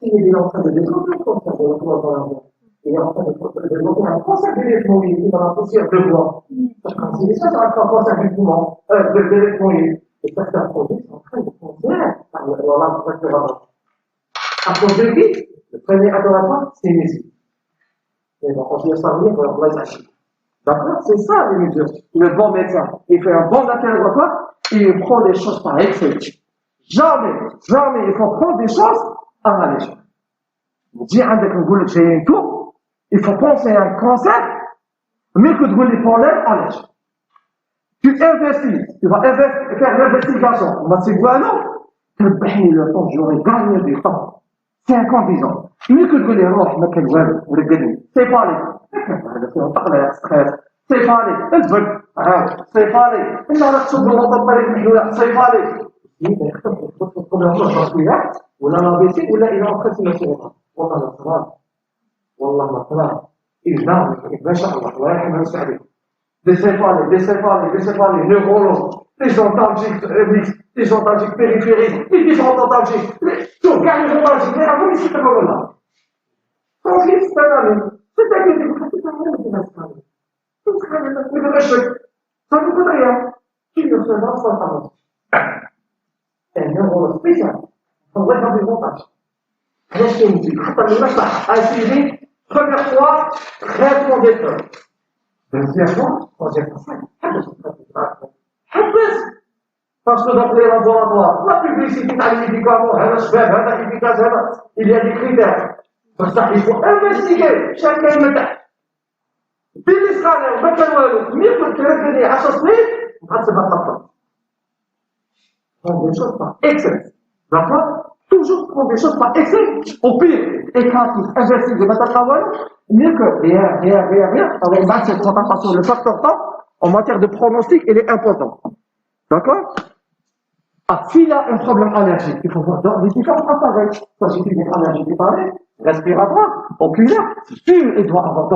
Il est en train de développer le cancer de la voie dans la voie. Il est en train de développer un cancer de l'électroïde dans la poussière de bois. C'est ça, ça va un cancer du poumon, de l'électroïde. Et certains produits sont en train de conserver par le lame respiratoire. À cause de qui? Le premier adoratoire, c'est ici. Et donc, on vient s'amener pour la agir. D'accord? C'est ça, les mesures. Le bon médecin, il fait un bon interrogatoire, il prend les choses par excès. Jamais, il faut prendre des choses à la légère. Vous dites, avec un goulot de tout, il faut penser à un cancer, mais que de rouler pour l'air à légère. Tu investis, tu vas faire l'investigation, on va se dire, non, le temps, j'aurais gagné du temps. 50 ans. Mais que de rouler roche, mais quel web, vous les gagnez. C'est pas les. On parle de stress. C'est pas les. C'est pas les. Il y a la chose de l'entendre parler de nous, c'est pas les. Il y a un problème parce qu'il y a, ou là, l'ABC, ou là, il est en train de se mettre. والله ما والله إذا ما شاء الله الله يرحمه ويسعده décéphalies, neurologues, les ontalgiques périphériques, les différents ontalgiques, tout, gagne les ontalgiques, mais avant, ici, c'est pas là. Tranquille, c'est pas là. C'est un peu c'est pas là, c'est pas là. C'est un échec. Ça ne coûte rien. Qui ne se lance pas par c'est un neurologue spécial. On va dans des montages. Restez une vie. À essayer, première fois, traitement des peurs. Deuxièmement, troisième fois, parce que dans les laboratoires, la publicité à les médicaments, il y a des critères. Pour ça, il faut investiguer chacun le méthode. Puis les scanners, mieux que le donner associé, ça se va pas. Prendre des choses par excès. D'accord? Toujours prendre des choses par excès. Au pire, et quand ils investissent des méthodes travail, mieux que rien. Alors, là, c'est concentration. Le facteur temps, en matière de pronostic, il est important. D'accord? Ah, s'il y a un problème allergique, il faut voir dans les différents appareils. Ça suffit d'une allergie qui paraît, respiratoire, oculaire. Il doit avoir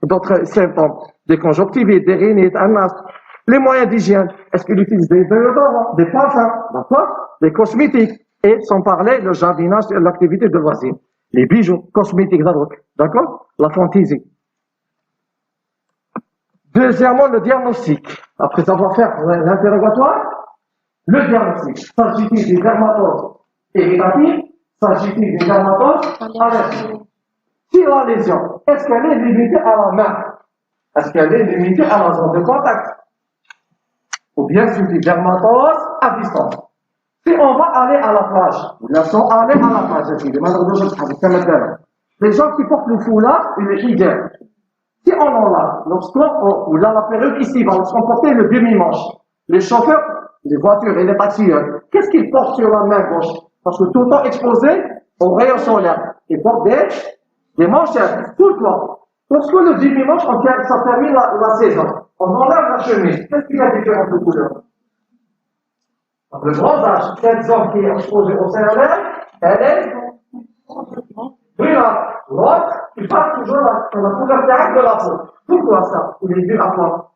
d'autres symptômes. Des conjonctivites, des rhinites, un asthme. Les moyens d'hygiène. Est-ce qu'il utilise des déodorants, des parfums, d'accord? Des cosmétiques. Et sans parler le jardinage et l'activité de loisir. Les bijoux, cosmétiques, d'accord? La fantaisie. Deuxièmement, le diagnostic. Après avoir fait l'interrogatoire, le diagnostic. S'agit-il des dermatoses irritatives? S'agit-il des dermatoses allergiques? Si la lésion, est-ce qu'elle est limitée à la main? Est-ce qu'elle est limitée à la zone de contact? Ou bien c'est des dermatoses à distance? Si on va aller à la plage, les gens aller à la plage, les gens qui portent le foulard, ils les hivernent. Si on en a, ou là la période estivale, lorsqu'on portait le demi-manche, les chauffeurs, les voitures et les taxilleurs, qu'est-ce qu'ils portent sur la main gauche? Parce que tout le temps exposé aux rayons solaires. Ils portent des manchettes, tout le temps. Lorsque le demi-manche, ça termine la saison, on enlève la chemise. Qu'est-ce qu'il y a de différent de couleurs? Le bronzage, cette zone qui est exposée au CRL, elle est brûlante. L'autre, il passe toujours la couleur directe de la peau. Pourquoi ça? Il est dû à quoi?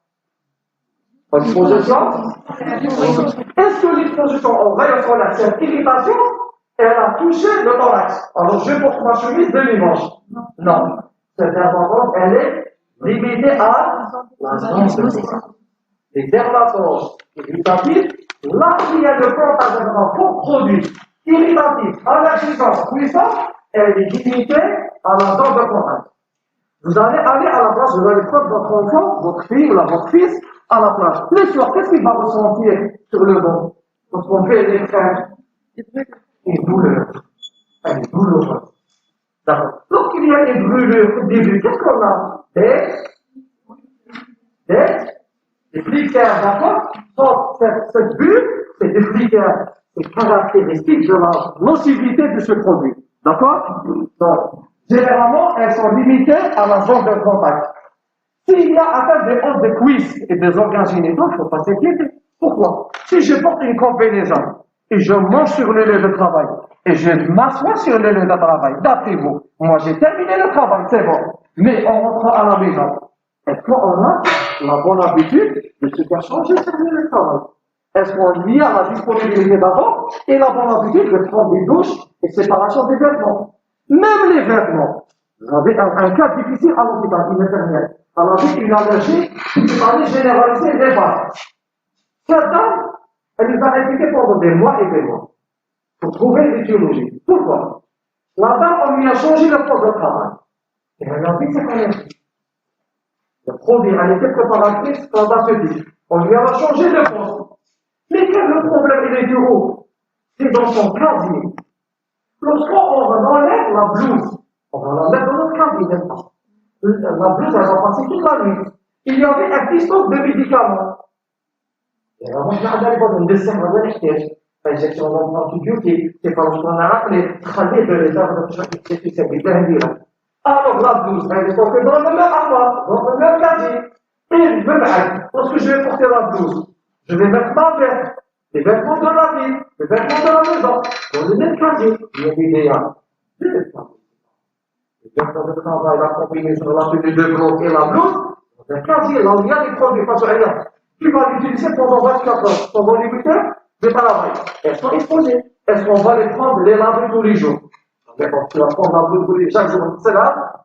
L'exposition? Est-ce que l'exposition au rayon solaire, c'est une irritation Elle a touché le thorax. Alors je porte ma chemise de dimanche. Non. Cette intervention, elle est limitée à la zone de contact. Les dermatoses irritatives, là où il y a le contact avec un faux produit irritatif, allergisant, puissant, elle est limitée à la zone de contact. Vous allez aller à la plage, vous allez prendre votre enfant, votre fille ou votre fils à la plage. Le soir, qu'est-ce qu'il va ressentir sur le dos lorsqu'on fait les crèmes? Une douleur. Elle est douloureuse. D'accord. Lorsqu'il y a une brûlure au début, qu'est-ce qu'on a? Des fliqueurs, d'accord? Donc, cette bulle, c'est des fliqueurs. C'est caractéristique de la nocivité de ce produit. D'accord? Donc, généralement, elles sont limitées à la zone de contact. S'il y a atteinte des os de cuisses et des organes génitaux, il ne faut pas s'inquiéter. Pourquoi? Si je porte une combinaison et je mange sur le lieu de travail et je m'assois sur le lieu de travail, d'après-vous, moi j'ai terminé le travail, c'est bon. Mais on rentre à la maison. Est-ce qu'on a la bonne habitude de se faire changer sur le lieu de travail? Est-ce qu'on y a la disponibilité d'abord et la bonne habitude de prendre des douches et séparation des vêtements? Même les vêtements. Vous avez un cas difficile à l'hôpital, une infirmière. Elle avait une allergie, une maladie généralisée des vaches. Cette dame, elle nous a répété pendant des mois et des mois pour trouver l'étiologie. Pourquoi? La dame, on lui a changé le poste de travail. Et elle a dit c'est qu'on est. Le produit, elle était préparatrice pharmaceutique. On lui a changé le poste. Mais quel est le problème, il est du haut? C'est dans son casier. Lorsqu'on enlève la blouse, on va la mettre dans notre casier, n'est-ce pas? La blouse, elle va passer toute la nuit. Il y avait un petit stock de médicaments. Et alors, moi, je vais aller voir une dessert à l'hôpital. Injection d'antibiotiques, c'est pas ce qu'on a appelé, travailler de réserve de chaque c'est alors, la blouse, elle est stockée dans le même armoire, dans le même casier. Et je vais lorsque je vais porter la blouse, je vais mettre ma veste, les vêtements de la vie, les vêtements de la maison, dans le même casier. Il y a l'idéal. C'est ça. Les vêtements de travail, la combinaison, la tenue de bloc et la blouse, dans un casier, là où il y a des produits face à rien. Tu vas l'utiliser pendant 24 heures, pendant les 8 heures de travail. Elles sont exposées. Est-ce qu'on va les prendre, les laver tous les jours? D'accord, tu vas prendre la blouse tous les chaque jour, c'est là,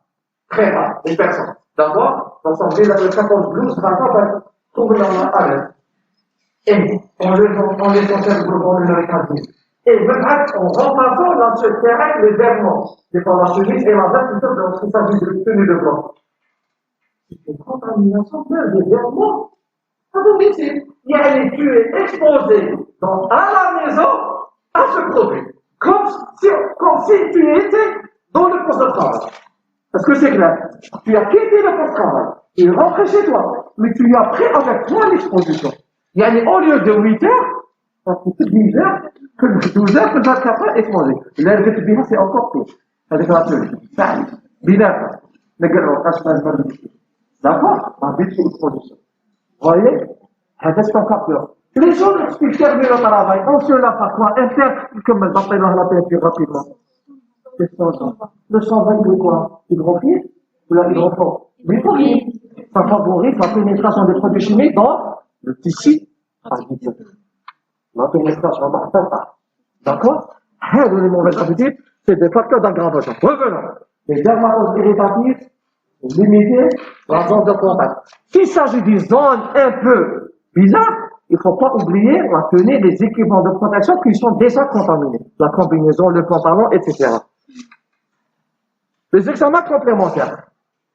très rare, les personnes. D'abord, on s'en vient le 14 blouses, d'accord, trouve la à l'aise. Et on les conserve dans le casier. Et en remplaçant dans ce terrain les vêtements, c'est par la chemise et la veste, lorsqu'il s'agit de tenue de blanc. C'est une contamination des vêtements. À domicile, tu es exposé à la maison à ce produit. Comme si tu étais dans le poste de travail. Est-ce que c'est clair? Tu as quitté le poste de travail. Tu es rentré chez toi. Mais tu as pris avec toi l'exposition. Il y a au lieu de 8 heures, ça fait 10 heures, que 12 heures, que 24 heures exposé. L'air de Tibina, c'est encore pire. C'est la seule. Ça, binaire. D'accord? On vit sur l'exposition. Vous voyez? C'est un capteur. Les gens, lorsqu'ils terminent le travail, on se lave à quoi? Comme elle appelle la peinture rapidement. C'est ça. Le sang va de quoi? Hydrophile ou la hydrophore? Hydrophile. Ça favorise la pénétration des produits chimiques dans le tissu. La pénétration dans le d'accord? Les mauvaises habitudes, c'est des facteurs d'aggravation. Revenons. Les dermatoses irritatives, limitées, la zone de contact. S'il s'agit d'une zone un peu bizarre, il ne faut pas oublier la tenue des équipements de protection qui sont déjà contaminés. La combinaison, le pantalon, etc. Les examens complémentaires.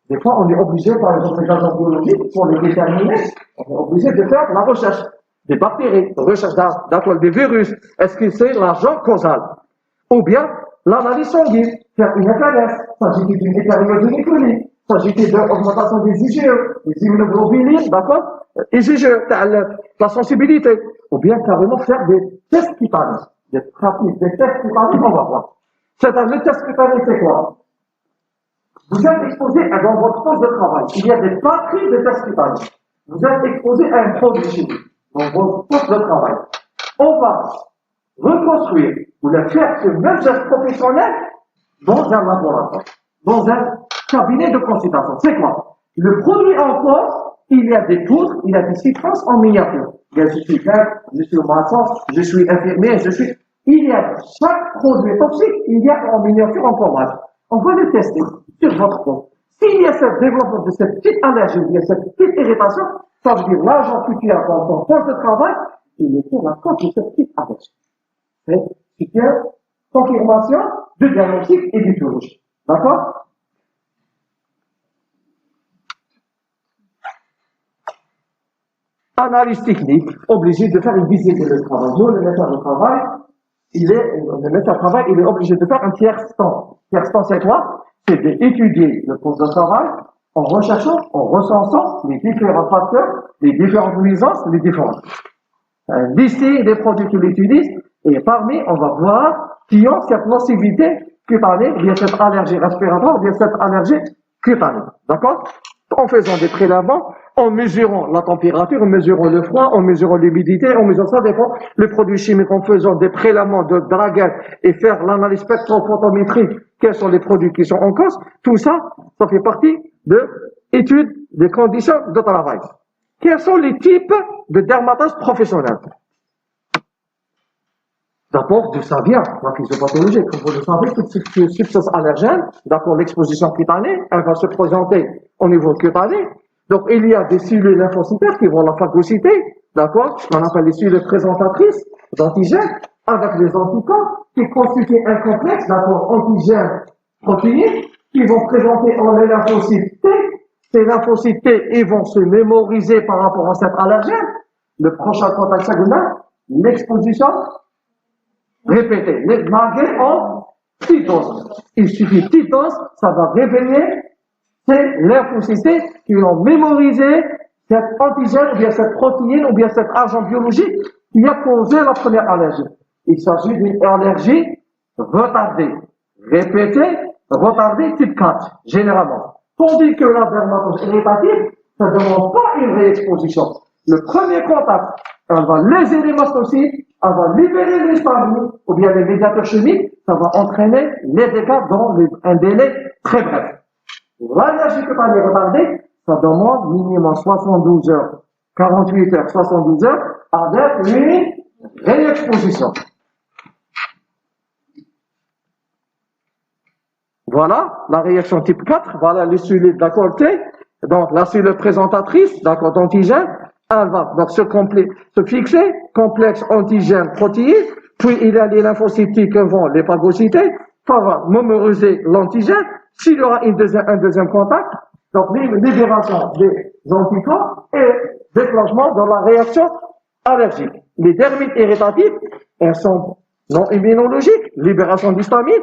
Des fois, on est obligé, par exemple, les agents biologiques, pour les déterminer, on est obligé de faire la recherche des bactéries, la recherche d'atoile des virus. Est-ce que c'est l'agent causal? Ou bien, l'analyse sanguine, faire une FLS, s'agit-il d'une hétérodyniclie, s'agit-il d'une augmentation des IgE, des immunoglobulines, d'accord? IgE, la sensibilité. Ou bien, carrément faire des tests cutanées. Des pratiques, des tests cutanés, on va voir. C'est-à-dire, le test cutané, c'est quoi? Vous êtes exposé dans votre poste de travail. Il y a des batteries de tests cutanés. Vous êtes exposé à un produit chimique dans votre poste de travail. On va reconstruire ou faire ce même geste professionnel dans un laboratoire, dans un cabinet de consultation. C'est quoi? Le produit en cause, il y a des poudres, il y a des substances en miniature. Je suis maître, je suis maçon, je suis infirmier, il y a chaque produit toxique, il y a en miniature en forage. On va le tester sur votre peau. S'il y a ce développement de cette petite allergie, il y a cette petite irritation, ça veut dire l'argent que tu as dans ton poste de travail, il est pour la cause de cette petite allergie. C'est une confirmation de diagnostic et d'étiologie. D'accord? Analyse technique, obligé de faire une visite de travail. Nous, le médecin de travail, il est obligé de faire un tiers-temps. Tiers-temps, c'est quoi? C'est d'étudier le poste de travail en recherchant, en recensant les différents facteurs, les différentes nuisances, les différentes. Lister les produits qu'il utilise, et parmi, on va voir qui ont cette nocivité cutanée, ou bien cette allergie respiratoire, ou bien cette allergie cutanée. D'accord? En faisant des prélèvements, en mesurant la température, en mesurant le froid, en mesurant l'humidité, en mesurant ça dépend les produits chimiques, en faisant des prélèvements de dragueur et faire l'analyse spectrophotométrique, quels sont les produits qui sont en cause, tout ça, ça fait partie de l'étude des conditions de travail. Quels sont les types de dermatose professionnelle? D'abord, d'où ça vient, la physiopathologie. Comme vous le savez, toute substance allergène, d'accord, l'exposition cutanée, elle va se présenter au niveau cutané. Donc, il y a des cellules lymphocytaires qui vont la phagocyter, d'accord, on appelle les cellules présentatrices d'antigènes, avec les anticorps, qui constituent un complexe, d'accord, antigène-protéine, qui vont présenter en les lymphocytes T. Ces lymphocytes T, ils vont se mémoriser par rapport à cet allergène. Le prochain contact secondaire, l'exposition répétée, malgré en petite dose. Il suffit de petite dose, ça va réveiller ces lymphocytes qui ont mémorisé cet antigène, ou bien cette protéine, ou bien cet agent biologique qui a causé la première allergie. Il s'agit d'une allergie retardée. Répétée, retardée type 4, généralement. Tandis que la dermatose irritative, ça ne demande pas une réexposition. Le premier contact, elle va léser les mastocytes, elle va libérer l'histamine, ou bien les médiateurs chimiques, ça va entraîner les dégâts dans un délai très bref. L'allergie cutanée retardée, ça demande minimum 72 heures, 48 heures, 72 heures, avec une réexposition. Voilà, la réaction type 4, voilà les cellules d'accord T. Donc, la cellule présentatrice, d'accord, d'antigène, elle va donc se fixer, complexe antigène-protéine, puis il y a les lymphocytes qui vont les phagocyter, ça va mémoriser l'antigène. S'il y aura un deuxième contact, donc libération des anticorps et déclenchement de la réaction allergique. Les dermites irritatives, elles sont non immunologiques, libération d'histamine.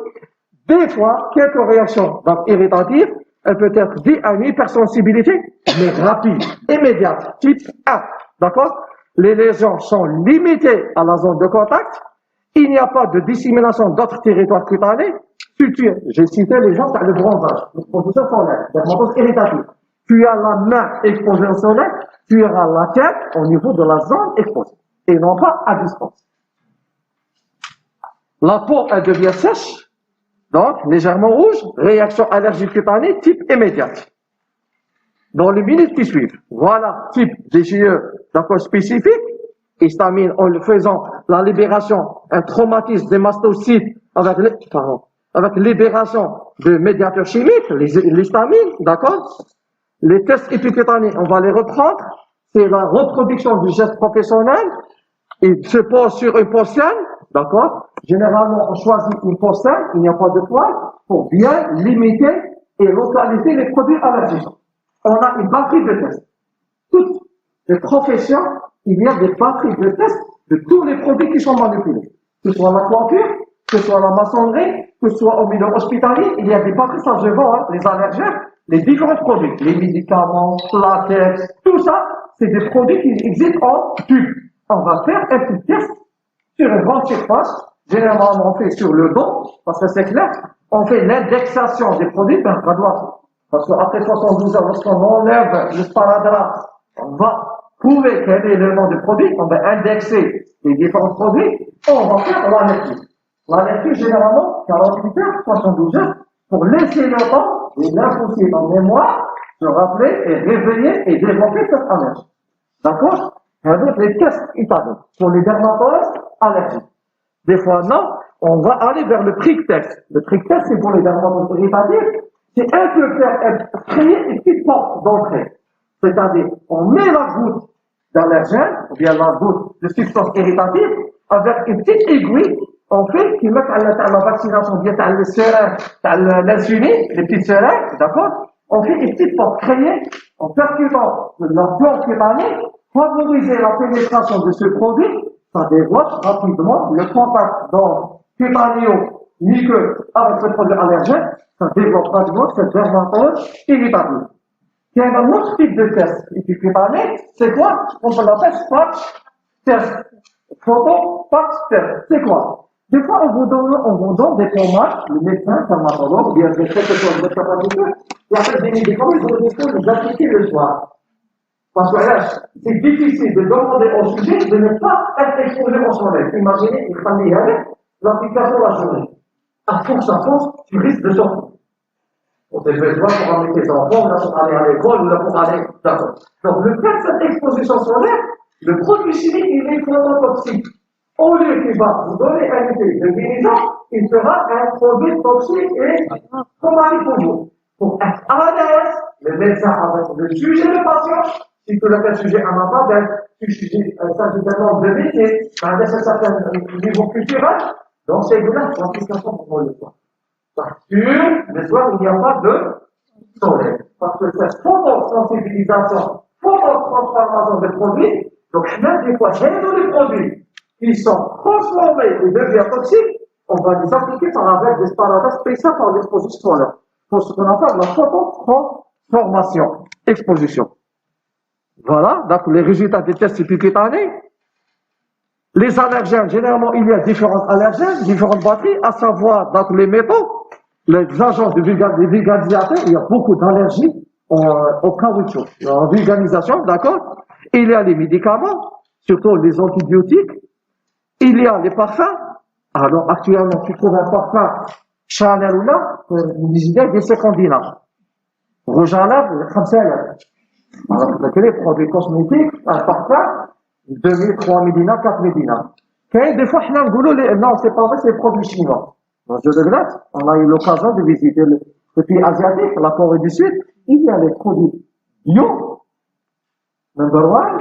Des fois, quelques réactions donc, irritatives, elles peuvent être dues à une hypersensibilité, mais rapide, immédiate, type 1. D'accord? Les lésions sont limitées à la zone de contact. Il n'y a pas de dissémination d'autres territoires cutanés. J'ai cité les gens par le bronzage, l'exposition solaire, dermatose irritative. Tu as la main exposée au soleil, tu auras la tête au niveau de la zone exposée, et non pas à distance. La peau, elle devient sèche, donc légèrement rouge, réaction allergique cutanée, type immédiate. Dans les minutes qui suivent, voilà, type DGE, d'accord, spécifique, histamine, en faisant la libération, un traumatisme des mastocytes avec libération de médiateurs chimiques, l'histamine, d'accord? Les tests épicutanés, on va les reprendre. C'est la reproduction du geste professionnel. Il se pose sur une peau saine, d'accord? Généralement, on choisit une peau saine, il n'y a pas de poils, pour bien limiter et localiser les produits allergiques. On a une batterie de tests. Toutes les professions, il y a des batteries de tests de tous les produits qui sont manipulés. Que ce soit la coiffure, que ce soit la maçonnerie, que ce soit au milieu hospitalier, il y a des batteries, ça je vends, hein, les allergènes, les différents produits, les médicaments, latex, tout ça, c'est des produits qui existent en tube. On va faire un petit test sur une grande surface. Généralement, on fait sur le dos, parce que c'est clair. On fait l'indexation des produits par la droite. Parce qu'après 72 heures, lorsqu'on enlève le sparadrap, on va prouver quel est le nom du produit, on va indexer les différents produits, on va faire la lecture. La lecture, généralement, 48 heures, 72 heures, pour laisser le temps, les lymphocytes en mémoire, se rappeler et réveiller et développer cette allergie. D'accord? Avec les tests italiens pour les dermatoses allergiques. Des fois, non. On va aller vers le prick test. Le prick test, c'est pour les dermatoses irritatifs. C'est un peu créer une petite porte d'entrée. C'est-à-dire, on met la goutte d'allergène, ou bien la goutte de substance irritative, avec une petite aiguille, on fait, qui met à la vaccination, bien à le seringue, à l'insuline, les petites seringues, d'accord? On fait une petite porte créée, en percutant la plante cutanée, favoriser la pénétration de ce produit, ça développe rapidement le contact dans cutanéo-muqueux avec ce produit allergène, ça développe rapidement cette dermatose irritative. Il y a un autre type de test cutané, c'est quoi? On l'appelle patch test. Photo patch test. C'est quoi? Des fois, on vous donne des pommades, le médecin, dermatologue, bien quelque chose de capacité, il y a des médicaments, ils ont décidé de les appliquer le soir. Parce que là, c'est difficile de demander au sujet de ne pas être exposé au soleil. Imaginez une famille avec l'application de la journée. À force, tu risques de sortir. On a besoin pour amener tes enfants, là, pour aller à l'école, ou là, pour aller, d'accord. Donc, le fait de cette exposition solaire, le produit chimique, il est phototoxique. Au lieu qu'il va vous donner un effet de guérison, il sera un produit toxique et traumatique pour vous. Pour être à l'aise, le médecin avec le sujet de patient, si tu le sujet en pas d'être sujet, ça c'est un nombre de métiers, dans un certain niveau culturel, donc c'est une application pour le soir. Parce que le soir, il n'y a pas de soleil. Parce que cette photosensibilisation, phototransformation des produits, donc même des fois, des produits qui sont transformés et deviennent toxiques, on va les appliquer avec des paramètres spéciaux par l'exposition solaire. Pour ce qu'on appelle la phototransformation, exposition. Voilà, donc les résultats des tests cutanés. Les allergènes, généralement, il y a différents allergènes, différentes batteries, à savoir, donc les métaux, les agents de vulgarisation, il y a beaucoup d'allergies au caoutchouc, en vulgarisation, d'accord? Il y a les médicaments, surtout les antibiotiques, il y a les parfums. Alors, actuellement, tu trouves un parfum Chanel ou là, des idées, des secondina. Rouge à lèvres, comme ça, là. Alors, les produits cosmétiques, un parfum, 2000, 3000 dinars, 4000 dinars. Des fois, non, c'est pas vrai, c'est des produits chinois. Donc, je regrette, on a eu l'occasion de visiter le pays asiatique, la Corée du Sud. Il y a les produits bio, number one,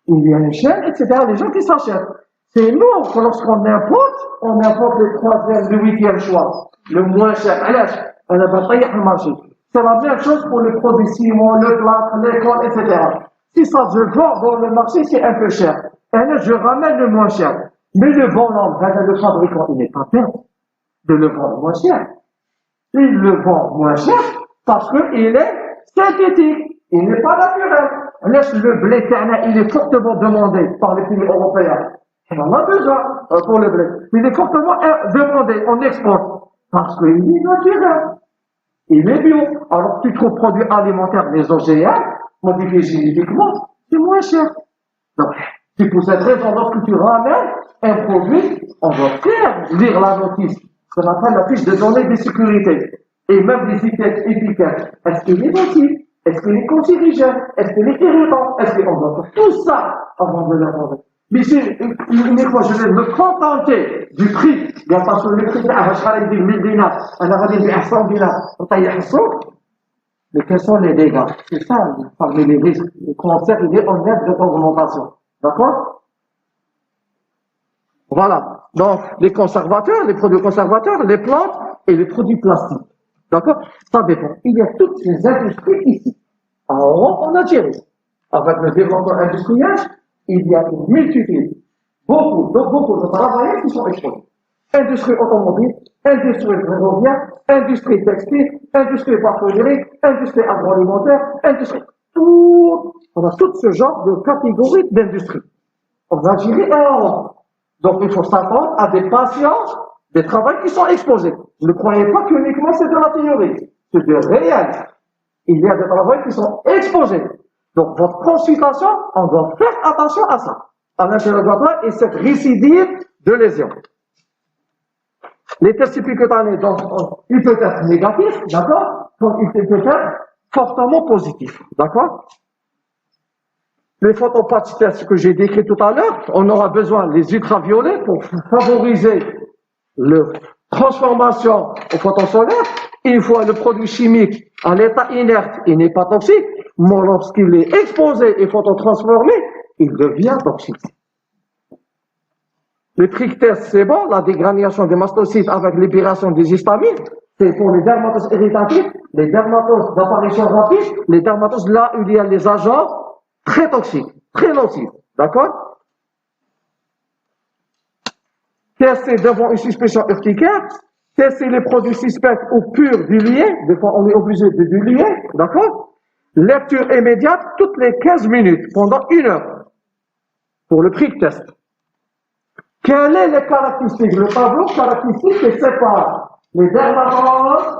il y a une chaîne, etc. Les gens qui s'achètent. C'est nous, lorsqu'on importe, on importe le troisième, le huitième choix, le moins cher. On a pas le marché. C'est la même chose pour les produits ciment, le plâtre, l'école, etc. Si ça se vend dans le marché, c'est un peu cher. Et là, je ramène le moins cher. Mais le bon nombre, le fabricant, il n'est pas peur de le vendre moins cher. Il le vend moins cher parce qu'il est synthétique. Il n'est pas naturel. Laisse le blé canard, il est fortement demandé par les pays européens. On en a besoin pour le blé. Il est fortement demandé, on exporte. Parce qu'il est naturel. Il est bio. Alors, tu trouves produits alimentaires, les OGM, modifiés génétiquement, c'est moins cher. Donc, c'est pour cette raison, lorsque tu ramènes un produit, on doit faire lire la notice, ce qu'on appelle la fiche de données de sécurité. Et même des étiquettes. Est-ce qu'il est nocif? Est-ce qu'il est cancérigène? Est-ce qu'il est irritant? Est-ce qu'on doit faire tout ça avant de le vendre? Mais si, une fois, je vais me contenter du prix, il n'y a pas sur le prix, je vais 1000 dinars, je vais 100 dinars, mais quels sont les dégâts? C'est ça, parmi les risques. Le cancer, il est en nette augmentation. D'accord? Voilà. Donc, les conservateurs, les produits conservateurs, les plantes et les produits plastiques. D'accord? Ça dépend. Il y a toutes ces industries ici. En Europe, en Algérie. Avec le développement industriel, il y a une multitude, beaucoup de travailleurs qui sont exposés. Industrie automobile, industrie ferroviaire, industrie textile, industrie parfumerie, industrie agroalimentaire, industrie, on a tout ce genre de catégories d'industrie. En Algérie et en Europe. Donc il faut s'attendre à des patients, des travailleurs qui sont exposés. Ne croyez pas qu'uniquement c'est de la théorie, c'est du réel. Il y a des travailleurs qui sont exposés. Donc, votre consultation, on doit faire attention à ça, à l'interrogatoire et cette récidive de lésion. Les tests cutanés, donc, il peut être négatif, d'accord? Donc, il peut être fortement positif, d'accord? les photopatch tests que j'ai décrits tout à l'heure, on aura besoin des ultraviolets pour favoriser la transformation au photon solaire. Une fois le produit chimique à l'état inerte, il n'est pas toxique, mais lorsqu'il est exposé et phototransformé, il devient toxique. Le prick test, c'est bon, la dégranulation des mastocytes avec libération des histamines, c'est pour les dermatoses irritatives, les dermatoses d'apparition rapide, les dermatoses là où il y a les agents très toxiques, très nocifs. D'accord? Tester devant une suspicion urticaire, tester les produits suspects ou purs dilués, des fois on est obligé de diluer, d'accord? Lecture immédiate toutes les 15 minutes, pendant 1 heure, pour le prick test. Quelles sont les caractéristiques? Le tableau caractéristique qui sépare les dermatoses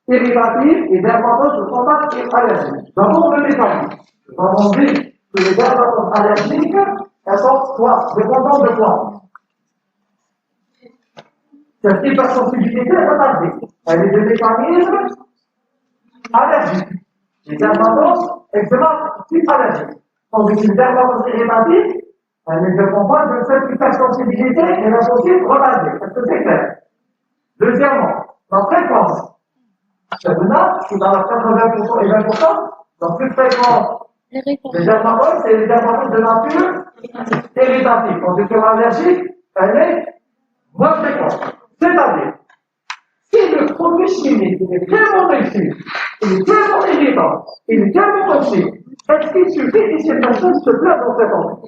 irritatives et dermatoses de contact et allergiques. D'abord, le mécanisme. Nous avons dit que les dermatoses allergiques, elles sont soit dépendantes de quoi? Cette hypersensibilité est attardée. Elle est de mécanisme allergique. Les dermatoses eczématiques allergiques. Tandis que les dermatoses irritatives, elle ne dépend pas de cette hypersensibilité et la possible retardée. Est-ce que c'est clair? Deuxièmement, la fréquence. Celle-là, c'est dans la 80% et 20%, donc plus fréquente. Les dermatoses, c'est les dermatoses de nature irritative. Tandis que l'allergie, elle est moins fréquente. C'est-à-dire, si le produit chimique est tellement nocif, il est tellement irritant, il est tellement toxique, est-ce qu'il suffit que ces personnes se plaignent dans cet endroit?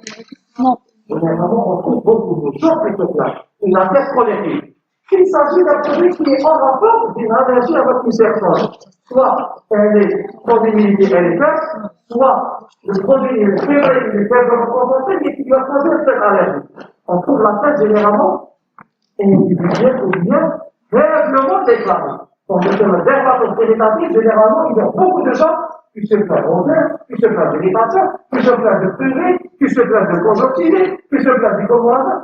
Non. Généralement, on trouve beaucoup de choses qui se plaignent. Une affaire collective. Il s'agit d'un produit qui est en rapport d'une allergie avec une personne. Soit elle est probabilité, elle est faible, soit le produit est faible, il est faible concentré, mais qui doit causer cette allergie. On trouve la tête généralement individuelle ou bien faiblement déclarée. Donc, le dermatose irritatif, généralement, il y a beaucoup de gens qui se plaignent d'odeur, qui se plaignent d'irritation, qui se plaignent de purée, qui se plaignent de conjonctivite, qui se plaignent du commandant.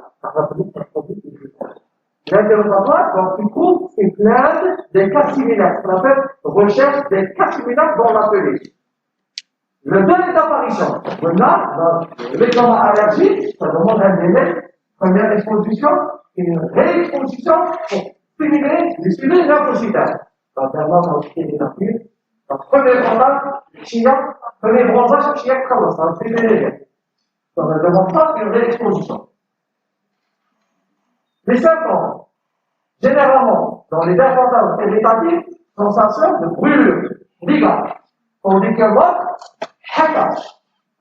L'interrogatoire, donc, du coup, il plaide des cas similaires, ce qu'on appelle recherche des cas similaires dans l'atelier. Le délai d'apparition, maintenant, l'examen allergique, ça demande un délai, première exposition, une réexposition pour stimuler lymphocytaires. La dermatose irritative, le premier contact, premier bronzage, chiac, comme ça, c'est léger. Ça ne demande pas une réexposition. Les symptômes, généralement, dans les dermatoses irritatives, sensation de brûlure, ligand. Tandis que l'autre, hackage.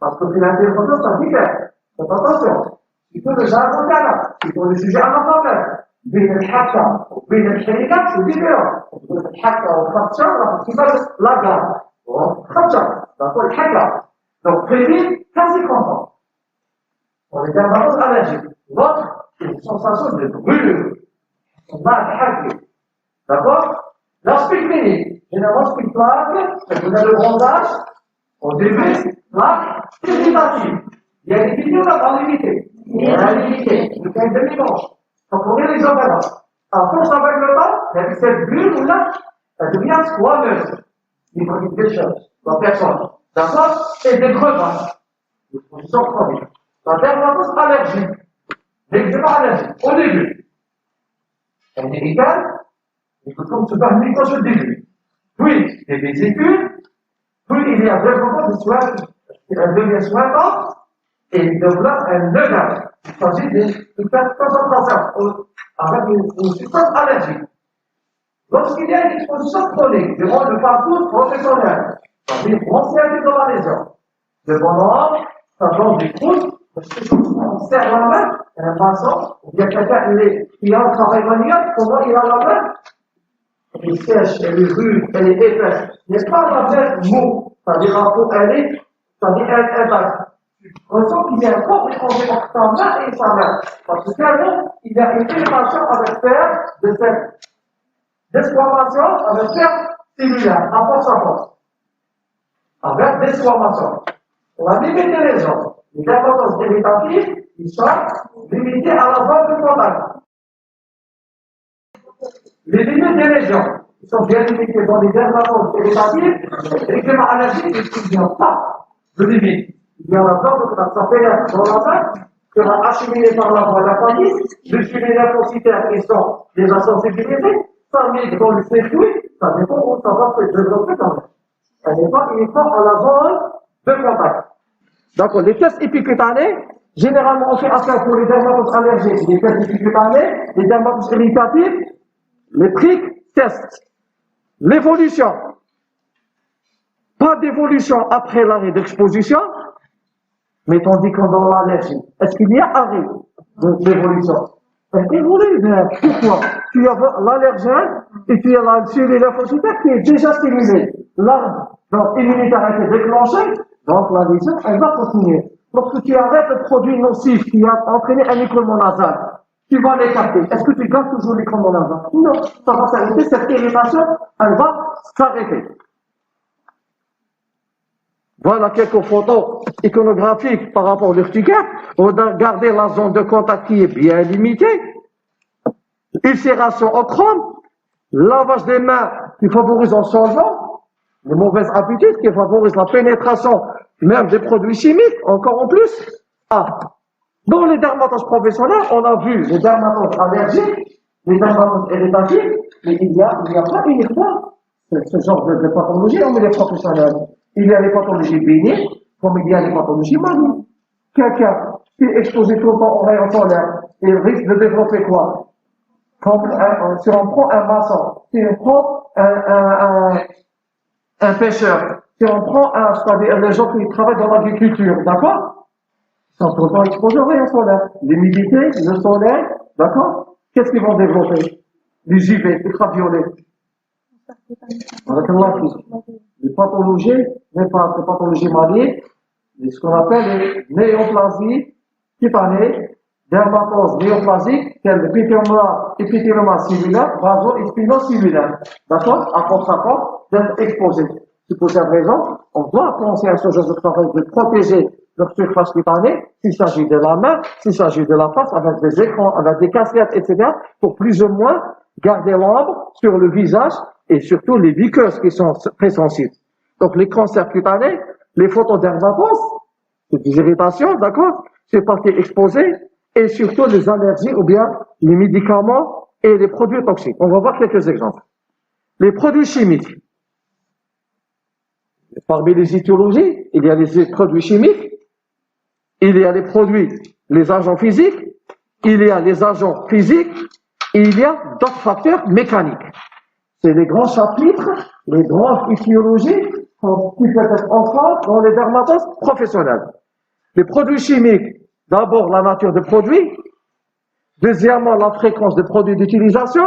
Parce que c'est l'intervention, ça diffère. Faites attention. Il faut le jargon canal, il faut le sujet anaphomaire. بين الحكة وبين الشركات c'est différent. الحكة والخدشة راح تبقى la gamme. خدشة, d'accord, الحكة. Donc, prévient, quasi content. Pour les dermatoses allergiques. L'autre, c'est une sensation de brûlure. On a hacké. D'accord? L'aspect clinique. Généralement, ce qui plaque, c'est que vous avez le bronzage. Au début, plaque irritative. Il y a des vidéos là dans l'unité. Il y a l'unité. Il y a une demi-manche. Donc, on est les ordonnances. En force avec le temps, il y a cette bulle là, elle devient squameuse. Il produit des choses, la personne. D'accord? Et des crevasses. Des positions chroniques. La dermatose allergique. L'eczéma allergique. Au début. Elle est médicale. Il faut comme se faire une mycose au début. Puis, des vésicules. Puis, il y a développement de soins. Elle devient sointante. Et il développe un neugal. Il s'agit de faire concentration avec une substance allergique. Lorsqu'il y a une exposition chronique durant le parcours professionnel, c'est-à-dire ancienneté de la lésion, le bonhomme, ça donne des coups, parce que on serre la main, un patient, ou bien quelqu'un qui a un travail manuel, comment il a la main? Elle est sèche, elle est rude, elle est épaisse. Il n'est pas la main mou, c'est-à-dire la peau, c'est-à-dire elle va. On sent qu'il y a un corps étranger entre sa main et sa main. Parce que clairement, il y a une pénétration avec fer de cette desquamation avec fer cellulaire, à force à force. Avec desquamation. On a limité les lésions. Les dermatoses irritatives, ils sont limités à la zone de contact. Les limites des lésions, ils sont bien limitées dans les dermatoses irritatives, et les allergiques, ils ne viennent pas de limite. Il y a la zone, ça pénètre dans la salle, sera acheminé par la voie d'appendice, dessus les lymphocytaires qui sont déjà sensibilisés, ça migre dans le circuit, ça dépend où ça va se développer quand même. Elle n'est pas uniquement à la zone de contact. Donc, les tests épicutanés, généralement, on fait affaire pour les dermatoses allergiques, les tests épicutanés, les dermatoses irritatives, les prick tests. L'évolution. Pas d'évolution après l'arrêt d'exposition, mais tandis qu'on dans l'allergie. Est-ce qu'il y a arrêt d'évolution? Elle évolue, mais pourquoi? Tu as l'allergène et tu as la cellule lymphocytaire qui est déjà stimulée. L'arme donc immunitaire a été déclenchée, donc la lésion, elle va continuer. Lorsque tu arrêtes le produit nocif qui a entraîné un écoulement nasal, tu vas l'écarter. Est-ce que tu gardes toujours l'écoulement nasal? Non, ça va s'arrêter, cette irritation, elle va s'arrêter. Voilà quelques photos iconographiques par rapport à l'urticaire. Regardez la zone de contact qui est bien limitée. Ulcération au chrome. Lavage des mains qui favorise en solvant. Les mauvaises habitudes qui favorisent la pénétration même des produits chimiques, encore en plus. Dans les dermatoses professionnels, on a vu les dermatoses allergiques, les dermatoses irritatives, mais il n'y a pas uniquement ce genre de pathologie dans les professionnels. Il y a les pathologies bénignes, comme il y a les pathologies malignes. Quelqu'un qui est exposé tout le temps au rayon solaire, il risque de développer quoi? Si on prend un maçon, si on prend un pêcheur, si on prend c'est-à-dire les gens qui travaillent dans l'agriculture, d'accord? Ils sont tout le temps exposés au rayon solaire. L'humidité, le soleil, d'accord? Qu'est-ce qu'ils vont développer? Les UV, ultraviolets. Les pathologies, les pathologies malignes, ce qu'on appelle les néoplasies cutanées, dermatose néoplasique, telles l'épithélioma cellulaire, vaso-espino-cellulaire. D'accord? À force d'être exposé. C'est pour cette raison, on doit penser à ce genre de travail de protéger leur surface cutanée, s'il s'agit de la main, s'il s'agit de la face, avec des écrans, avec des casquettes, etc., pour plus ou moins garder l'ombre sur le visage et surtout les muqueuses qui sont très sensibles. Donc les cancers cutanés, les photodermatoses, c'est des irritations, d'accord? C'est partie exposée, et surtout les allergies ou bien les médicaments et les produits toxiques. On va voir quelques exemples. Les produits chimiques. Parmi les étiologies, il y a les produits chimiques, il y a les produits, les agents physiques, il y a les agents physiques, et il y a d'autres facteurs mécaniques. C'est les grands chapitres, les grandes étiologies qui peuvent être entrants dans les dermatoses professionnelles. Les produits chimiques, d'abord la nature des produits, deuxièmement la fréquence des produits d'utilisation,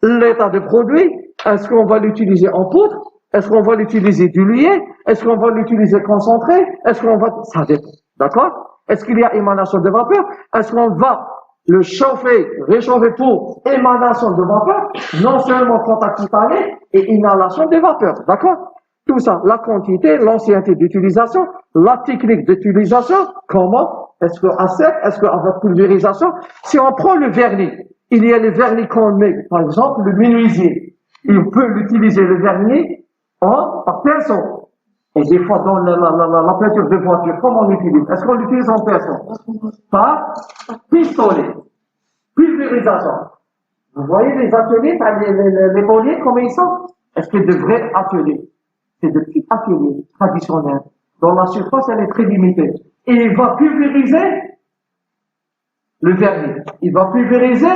l'état des produits, est-ce qu'on va l'utiliser en poudre, est-ce qu'on va l'utiliser dilué, est-ce qu'on va l'utiliser concentré, est-ce qu'on va, ça dépend, d'accord? Est-ce qu'il y a émanation de vapeur, est-ce qu'on va le chauffer, réchauffer pour émanation de vapeur, non seulement contact cutané et inhalation des vapeurs, d'accord? Tout ça, la quantité, l'ancienneté d'utilisation, la technique d'utilisation, comment? Est-ce qu'à sec, est-ce qu'avec pulvérisation? Si on prend le vernis, il y a le vernis qu'on met, par exemple, le menuisier. Il peut l'utiliser, le vernis, par pinceau. Et des fois, dans la peinture de voiture, comment on l'utilise? Est-ce qu'on l'utilise en pinceau? Par pistolet. Pulvérisation. Vous voyez les ateliers, les poliers, comment ils sont? Est-ce que de vrais ateliers? C'est de petits ateliers traditionnels, dont la surface, elle est très limitée. Et il va pulvériser le vernis. Il va pulvériser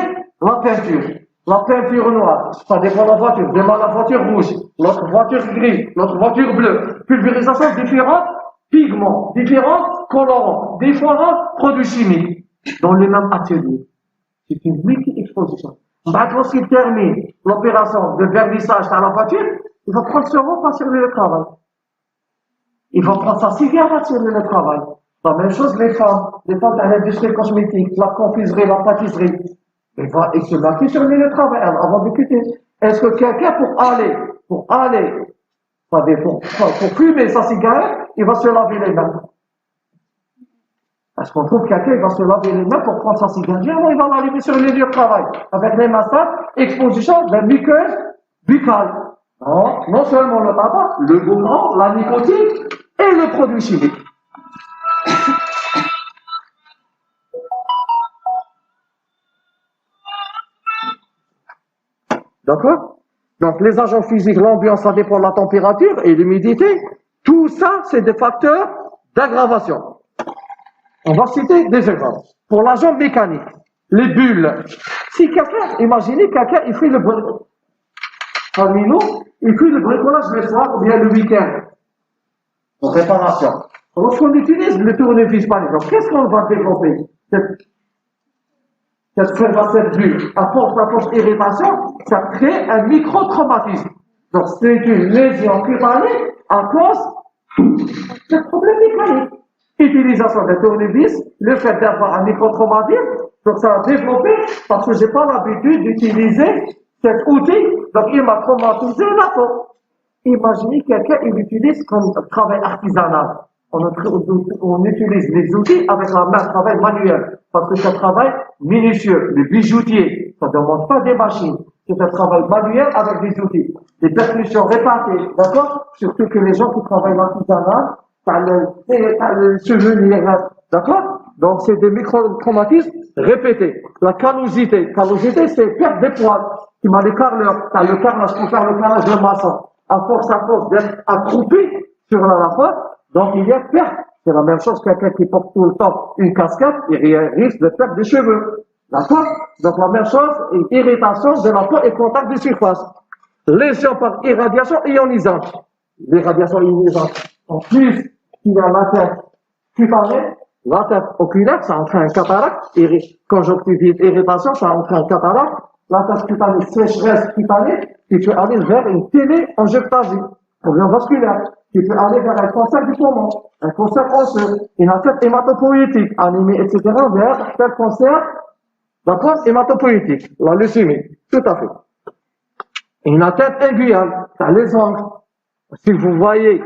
la peinture. La peinture noire, ça dépend de la voiture. Demain, la voiture rouge, l'autre voiture grise, l'autre voiture bleue. Pulvérisation différents pigments, différents colorants, différents produits chimiques dans le même atelier. C'est une multi-exposition. Lorsqu'il termine l'opération de vernissage dans la voiture, il va prendre son repas sur le travail. Il va prendre sa cigarette sur le travail. La même chose, les femmes dans l'industrie cosmétique, la confiserie, la pâtisserie. Il se maquille sur le travail avant de quitter. Est-ce que quelqu'un, pour fumer sa cigarette, il va se laver les mains? Est-ce qu'on trouve quelqu'un qui va se laver les mains pour prendre sa cigarette? Non, il va l'allumer sur le lieu de travail. Avec les massages, exposition de la muqueuse buccale. Non seulement le tabac, le goudron, la nicotine et le produit chimique. D'accord? Donc, les agents physiques, l'ambiance, ça dépend de la température et l'humidité. Tout ça, c'est des facteurs d'aggravation. On va citer des exemples. Pour l'agent mécanique, les bulles. Si quelqu'un, imaginez quelqu'un, il fait le bricolage. Parmi nous, il fait le bricolage le soir ou bien le week-end. En réparation. Lorsqu'on utilise le tournevis, par exemple, qu'est-ce qu'on va développer? Cette bulle, à force d'irritation, ça crée un micro-traumatisme. Donc, c'est une lésion cutanée à cause de problème mécanique. Utilisation des tournevis, le fait d'avoir un micro-traumatisme, donc ça a développé parce que j'ai pas l'habitude d'utiliser cet outil, donc il m'a traumatisé la peau. Imaginez quelqu'un, il utilise comme travail artisanal. On utilise les outils avec la main, travail manuel, parce que c'est un travail minutieux. Le bijoutier, ça ne demande pas des machines. C'est un travail manuel avec des outils. Des percussions répétées, d'accord? Surtout que les gens qui travaillent l'artisanat, t'as le souvenir, d'accord? Donc c'est des micro-traumatismes répétés. La callosité. Callosité, c'est perdre des poils. Tu m'as les carreleurs. T'as le carrelage pour faire le carrelage de maçon. À force d'être accroupi sur la porte, donc il y a perte. C'est la même chose que quelqu'un qui porte tout le temps une casquette, il risque de perdre des cheveux. D'accord? Donc la même chose, une irritation de la peau et contact de surface. Lésion par irradiation ionisante. L'irradiation ionisante. En plus, il y a la tête cutanée, la tête oculaire, ça entraîne cataracte. Conjonctivite, irritation, ça entraîne cataracte. La tête cutanée, sécheresse cutanée, qui peut aller vers une téléangiectasie, problème vasculaire, qui peut aller vers un cancer du poumon, un cancer osseux, une atteinte hématopoïétique, anémie, etc., vers tel cancer, d'accord, hématopoïétique, la leucémie, tout à fait. Une atteinte inguinale, t'as les ongles. Si vous voyez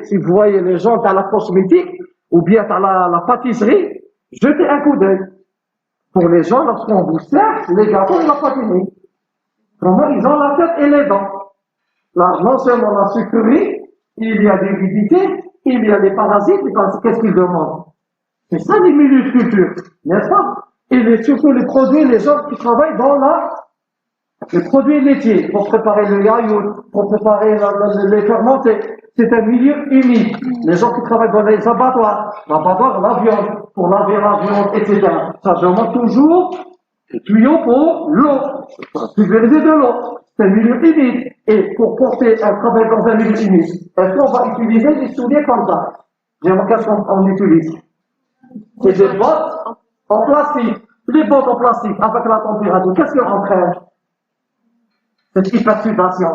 les gens dans la cosmétique, ou bien dans la pâtisserie, jetez un coup d'œil. Pour les gens, lorsqu'on vous sert, les gâteaux et la pâtisserie. Comment ils ont la tête et les dents. Là, non seulement la sucrerie, il y a des vidités, il y a des parasites, qu'est-ce qu'ils demandent? C'est ça les milieux de culture, n'est-ce pas? Et surtout les produits, les gens qui travaillent dans les produits laitiers, pour préparer le yaourt, pour préparer les fermentés. C'est un milieu humide. Les gens qui travaillent dans les abattoirs, la viande, pour laver la viande, etc. Ça demande toujours des tuyaux pour l'eau, pour pulvériser de l'eau. C'est un milieu humide. Et pour porter un travail dans un milieu humide, est-ce qu'on va utiliser des souliers comme ça? Qu'est-ce qu'on utilise? C'est des bottes en plastique. Les bottes en plastique, avec la température, qu'est-ce qu'on entraîne? Cette hypersudation,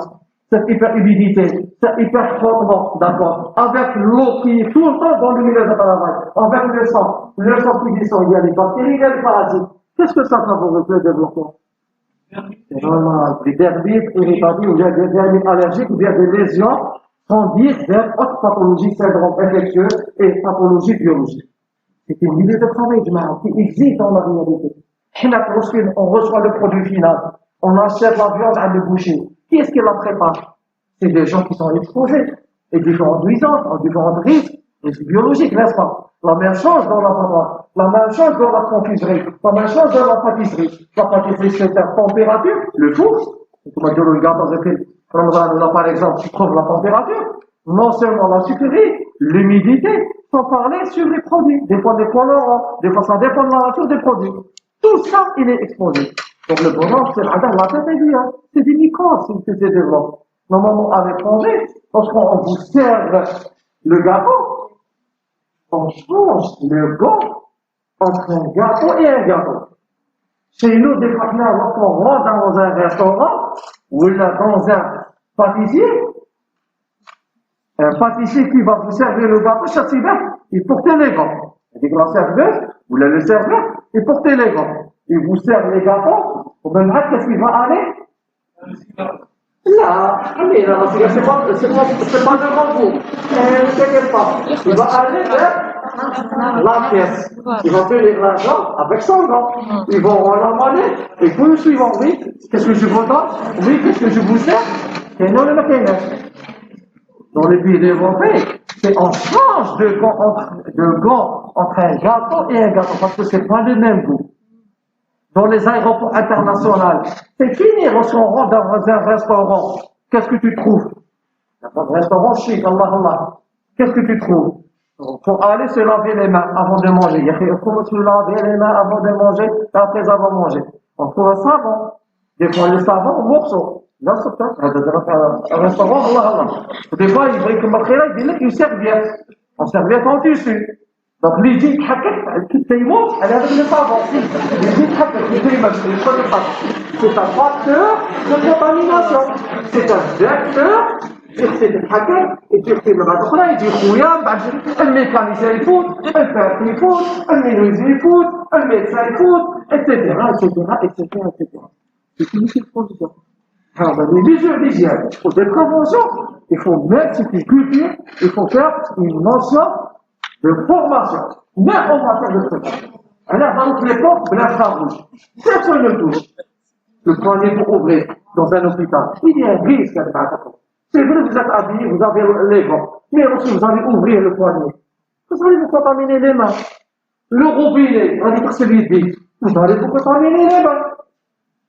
cette hyperhumidité, cet hyperfrottement, d'accord, avec l'eau qui est tout le temps dans le milieu de travail, avec le sang qui descend, il y a les bactéries, il y a les parasites. Qu'est-ce que ça favorise le développement? Vraiment, des dermites irritatives, ou bien des dermites allergiques, ou bien des lésions, sont dites vers autres pathologies, syndromes infectieux et pathologies biologiques. C'est une milieu de travail, qui existe dans la réalité. Lorsqu'on reçoit le produit final, on achète la viande à le boucher. Qui est-ce qui la prépare? C'est des gens qui sont exposés, et différentes nuisances, en différents risques biologiques, n'est-ce pas? La même chose dans l'abattoir, la même chose dans la confiserie, la même chose dans la pâtisserie. La pâtisserie, c'est la température, le four. Comme dire le gâteau, là, par exemple, tu trouves la température, non seulement la sucrerie, l'humidité, sans parler sur les produits. Des fois des colorants, des fois ça dépend de la nature des produits. Tout ça, il est exposé. Donc le bonheur, c'est la tête est bien. C'est des microbes qui se développent. Normalement, à l'étranger, lorsqu'on vous sert le gâteau, on change le goût entre un gâteau et un gâteau. Chez nous, des fois, lorsqu'on rentre dans un restaurant, ou dans un pâtissier qui va vous servir le gâteau, chaque hiver, il porte les gants. Et la serveuse, ou le serveur, il porte les gants. Il vous sert les gâteaux, au même temps, qu'est-ce qu'il va aller? Là, c'est pas devant vous. T'inquiète pas. Il va aller vers la caisse. Il va payer l'argent avec son gant. Ils vont rendre la monnaie. Et pour le suivant, oui, qu'est-ce que je vous donne? Oui, qu'est-ce que je vous sers? Et non, le mécanisme. Dans les pays développés, c'est on change de gant entre un gâteau et un gâteau, parce que c'est pas le même goût. dans les aéroports internationaux. C'est fini, lorsqu'on rentre dans un restaurant. Qu'est-ce que tu trouves? Il n'y a pas de restaurant chic, Allah Allah. Qu'est-ce que tu trouves? Pour aller se laver les mains avant de manger. Il y a comment se laver les mains avant de manger et après avoir mangé. On trouve un savon. Des fois, le savon en morceaux. Là, c'est un restaurant, Allah Allah. Des fois, il brille comme après là, il dit une serviette. En serviette en tissu. Donc, l'idée qui t'émonte, elle est avec le savon. L'idée qui t'émonte, c'est un facteur de contamination. C'est un vecteur. يغسل الحكم يجي مرة أخرى يجي خويا بعد الميكانيسيان يفوت الفارس يفوت المينويزي يفوت الميدسان يفوت etc etc etc etc. C'est une exposition. Alors, des mesures d'hygiène ou des préventions, il faut mettre cette culture, il faut faire une mention de formation, même en matière de prévention. Alors, dans les portes, blanc rouge, personne ne touche. Le poignet pour ouvrir dans un hôpital, il y a un risque à faire. C'est vrai que vous êtes habillé, vous avez les gants. Mais aussi, vous allez ouvrir le poignet. Vous allez vous contaminer les mains. Le robinet, on va dire que c'est vide. Vous allez vous contaminer les mains.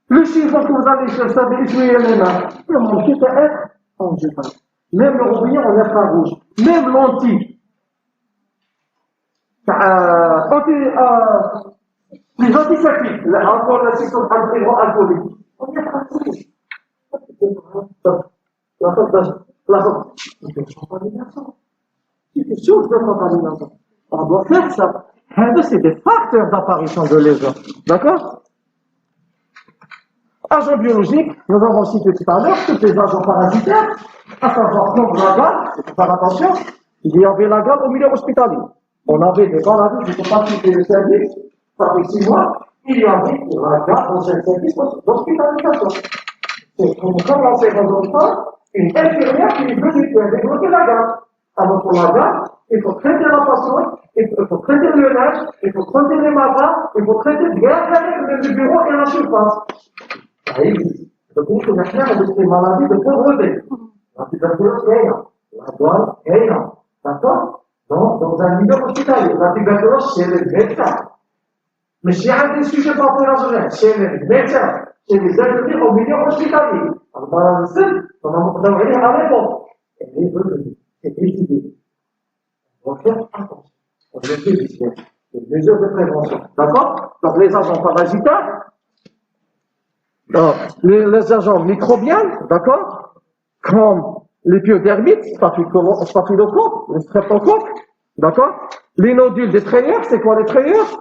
Le chiffon que vous allez chercher, essuyer les mains. Le monde qui peut être en jetant. Même le robinet en infrarouge. Même l'anti. Les antiseptiques, l'alcool, le système alcoolique. On y est pratique. La contamination. C'est une source de contamination. On doit faire ça. C'est des facteurs d'apparition de lésions. D'accord? Agents biologiques, nous avons cité tout à l'heure, tous les agents parasitaires, à savoir comme la gale, il faut faire attention, il y avait la gale au milieu hospitalier. On avait des gants, je ne sais pas si c'était le service, ça fait 6 mois, il y avait la gale dans un service d'hospitalisation. C'est comme on s'est rendu compte, une infirmière qui veut développer la gale. Alors pour la gale, il faut traiter la patiente, il faut traiter le linge, il faut traiter les magasins, il faut traiter bien le bureau et la surface. Ça existe. Donc, il y a des maladies de pauvreté. La tuberculose est là. La douane est là. D'accord? Donc, dans un milieu hospitalier, la tuberculose, c'est le médecin. Mais s'il y a des sujets pathogènes, c'est le médecin. C'est les infirmiers au milieu hospitalier. Alors, dans le seul, on va revenir à l'époque. Elle est revenue. C'est décidé. On va faire attention. On va faire des mesures de prévention. D'accord? Donc, les agents parasitaires, les agents microbiens, d'accord, comme les pyodermites, staphylocoques, les streptocoques, d'accord, les nodules des trayeurs, c'est quoi les trayeurs?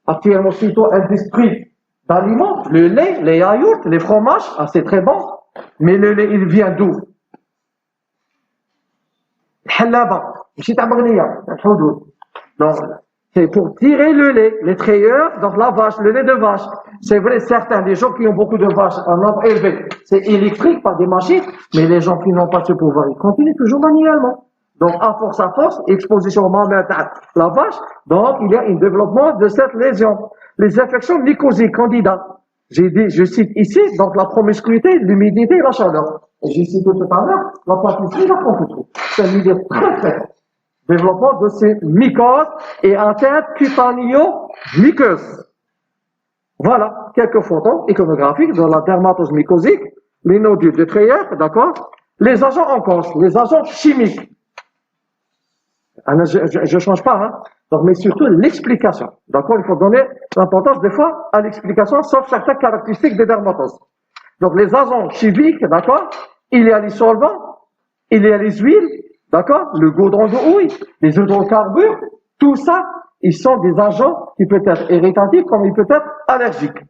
Actuellement, surtout industrie d'aliments, le lait, les yaourts, les fromages, c'est très bon, mais le lait, il vient d'où? Halaba, donc, c'est pour tirer le lait, les trayeurs, donc la vache, le lait de vache. C'est vrai, certains, des gens qui ont beaucoup de vaches, un nombre élevé, c'est électrique par des machines, mais les gens qui n'ont pas ce pouvoir, ils continuent toujours manuellement. Donc, à force, exposition mammale la vache, donc il y a un développement de cette lésion. Les infections mycosiques, candida. J'ai dit, je cite ici, donc la promiscuité, l'humidité et la chaleur. Et j'ai cité tout à l'heure, la pâtisserie, la confiture. C'est un milieu très faible. Développement de ces mycoses et atteintes cutaneo-muqueuses. Voilà, quelques photos iconographiques de la dermatose mycosique, les nodules de trayeur, d'accord? Les agents en cause, les agents chimiques. Je change pas, hein. Donc, mais surtout l'explication. D'accord? Il faut donner l'importance des fois à l'explication, sauf certaines caractéristiques des dermatoses. Donc, les agents chimiques, d'accord? Il y a les solvants, il y a les huiles, d'accord? Le goudron de houille, les hydrocarbures, tout ça, ils sont des agents qui peuvent être irritatifs comme ils peuvent être allergiques.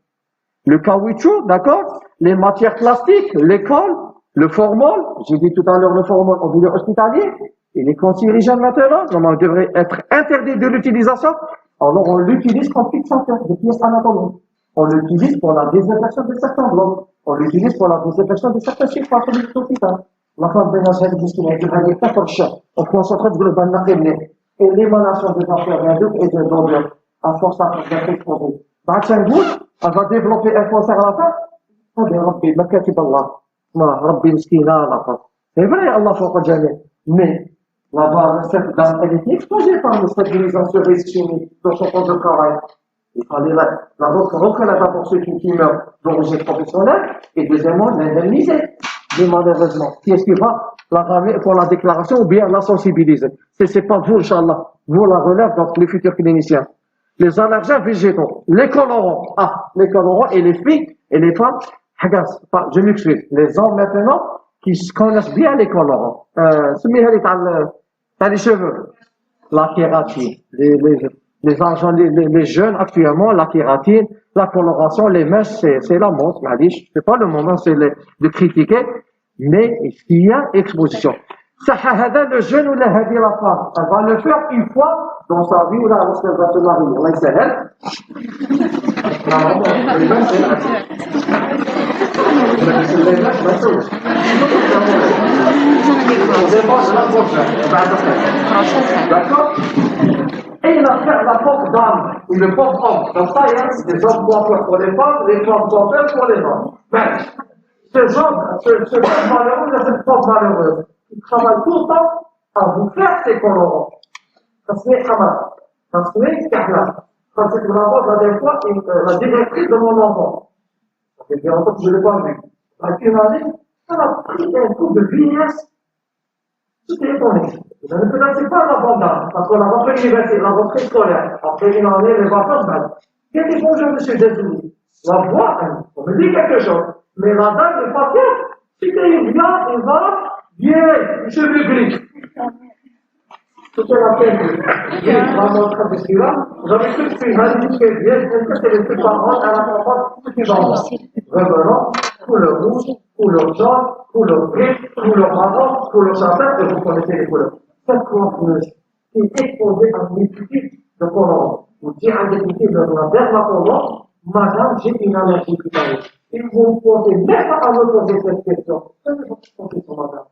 Le caoutchouc, d'accord? Les matières plastiques, l'école, le formol, j'ai dit tout à l'heure le formol au milieu hospitalier, il est cancérigène maintenant, donc il devrait être interdit de l'utilisation. Alors on l'utilise comme fixateur de pièces anatomiques. On l'utilise pour la désinfection de certains blocs. On l'utilise pour la désinfection de certains surfaces de l'hôpital. La femme de Nazareth dit qu'il y a des 14 champs. On concentre globalement et l'émanation des affaires et des odeurs à force d'être exposée. Dans 5 gouttes, elle va développer un cancer à la fin. C'est vrai, Allah faut jamais. Mais, là-bas, cette dame, elle est exposée par le stabilisation chimique dans son corps de travail. Il fallait la reconnaître pour ceux qui meurent d'origine professionnelle et deuxièmement l'indemniser. Mais malheureusement, qui est-ce qui va la ramener pour la déclaration ou bien la sensibiliser? C'est pas vous, Inch'Allah. Vous la relève, donc les futurs cliniciens. Les allergènes végétaux, les colorants. Les colorants et les filles et les femmes. Je m'excuse. Les hommes maintenant qui connaissent bien les colorants. Les cheveux. La kératine. Les jeunes actuellement, la kératine, la coloration, les mèches, c'est la mode. C'est pas le moment de critiquer, mais il y a exposition. Le jeune ou la femme, elle va le faire une fois dans sa vie ou là, lorsqu'elle va se marier. Allah s'aide. D'accord? Et il va faire la pauvre dame, ou le pauvre homme. Comme ça, il y a des hommes coiffeurs pour les femmes, les femmes coiffeurs pour les hommes. Mais, ce pauvre malheureux, cette pauvre malheureuse, il travaille tout le temps à vous faire ces colorants. Ça se met Hamad. Ça se met Kahla. Quand c'est la dernière fois, la directrice de mon enfant. Ça fait bien longtemps que je ne l'ai pas vu. À une année, elle a pris un coup de vieillesse. Tout est étonné. Je ne peux pas l'abandonner, parce que la rentrée universitaire, la rentrée scolaire, après une année, les vacances, quel est bonjour, monsieur Désolé? La voix, on me dit quelque chose. Mais la dame n'est pas fière. Si tu viens, il va, vieille, cheveux gris. Tout est la peine. Vraiment, très difficile. J'avais tout ce que j'ai dit, est-ce que c'est les plus parents, à la fois, tout est dans revenant, couleur rouge, couleur jaune, couleur gris, couleur marron, couleur châtain, et vous connaissez les couleurs. Cette coiffeuse qui est exposée à une multitude de colorants, vous dites à une multitude de la dermatologue, madame, j'ai une allergie cutanée. Et vous ne posez même pas à me poser cette question. Quelle est votre question, madame?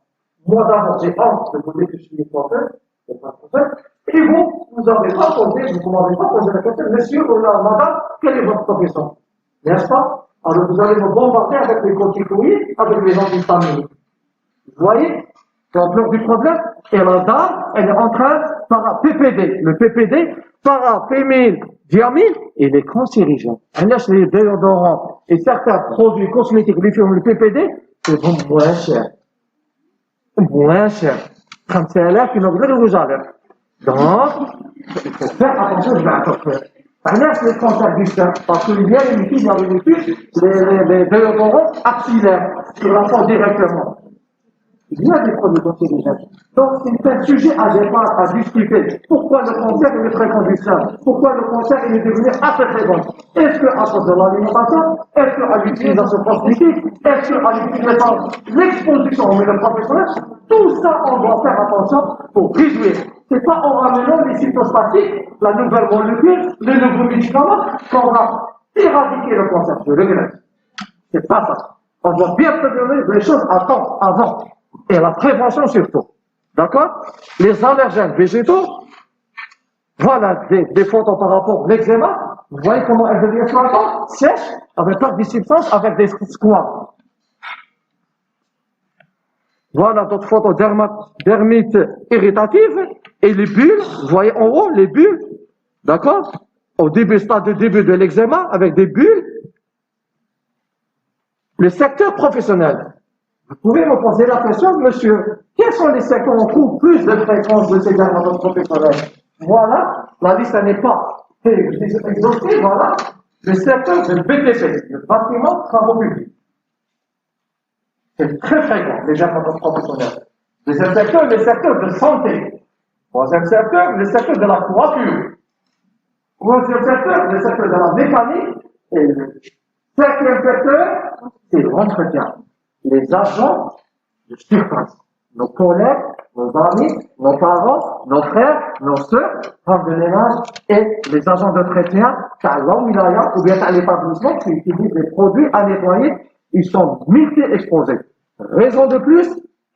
Moi, d'abord, j'ai honte de vous dire que je suis une coiffeuse, et pas coiffeuse. Et vous n'avez pas posé, vous m'avez pas posé la question, monsieur ou là, madame, quelle est votre profession? N'est-ce pas? Alors, vous allez me bombarder avec les corticoïdes, avec les antihistaminiques. Vous voyez? L'ampleur du problème, et la dame, elle est en train, par PPD, le PPD, paraphényldiamine, il est cancérigène. Elle laisse les déodorants et certains produits cosmétiques, les firmes, le PPD, c'est bon moins cher. Moins cher. 5000 qui n'ont pas de rouge à lèvres. Donc, il faut faire attention, je vais attention. Elle laisse les cancers du sein, parce qu'il y a une étude, dans une étude, les déodorants axillaires, qui rapportent directement. Il y a des produits cancérigènes. Donc, c'est un sujet à débattre, à discuter. Pourquoi le cancer est fréquent du sein? Pourquoi le cancer est devenu assez fréquent? Est-ce qu'à cause de l'alimentation? Est-ce qu'à l'utilisation cosmétique? Est-ce qu'à l'utilisation, l'exposition au milieu professionnel? Tout ça, on doit faire attention pour réduire. C'est pas en ramenant les cytostatiques, la nouvelle molécule, les nouveaux médicaments, qu'on va éradiquer le cancer. Je regrette. C'est pas ça. On doit bien prévenir les choses à temps, avant. Et la prévention surtout. D'accord? Les allergènes végétaux, voilà des photos par rapport à l'eczéma. Vous voyez comment elle devient flagrante, sèche, avec pas de substances, avec des squames. Voilà d'autres photos dermite irritative et les bulles. Vous voyez en haut les bulles. D'accord? Au début, stade de début de l'eczéma, avec des bulles. Le secteur professionnel. Vous pouvez me poser la question, monsieur, quels sont les secteurs où on trouve plus de fréquence de ces dermatoses professionnels? Voilà, la liste n'est pas exhaustive, voilà. Le secteur de BTP, le bâtiment travaux publics. C'est très fréquent, les dermatoses professionnels. Deuxième secteur, le secteur de santé. Troisième secteur, le secteur de la coiffure. Troisième secteur, le secteur de la mécanique. Et le cinquième secteur, c'est l'entretien. Les agents de surface, nos collègues, nos amis, nos parents, nos frères, nos sœurs, femmes de ménage et les agents d'entretien, car l'envilaya ou bien l'établissement qui utilisent les produits à nettoyer, ils sont multi-exposés. Raison de plus,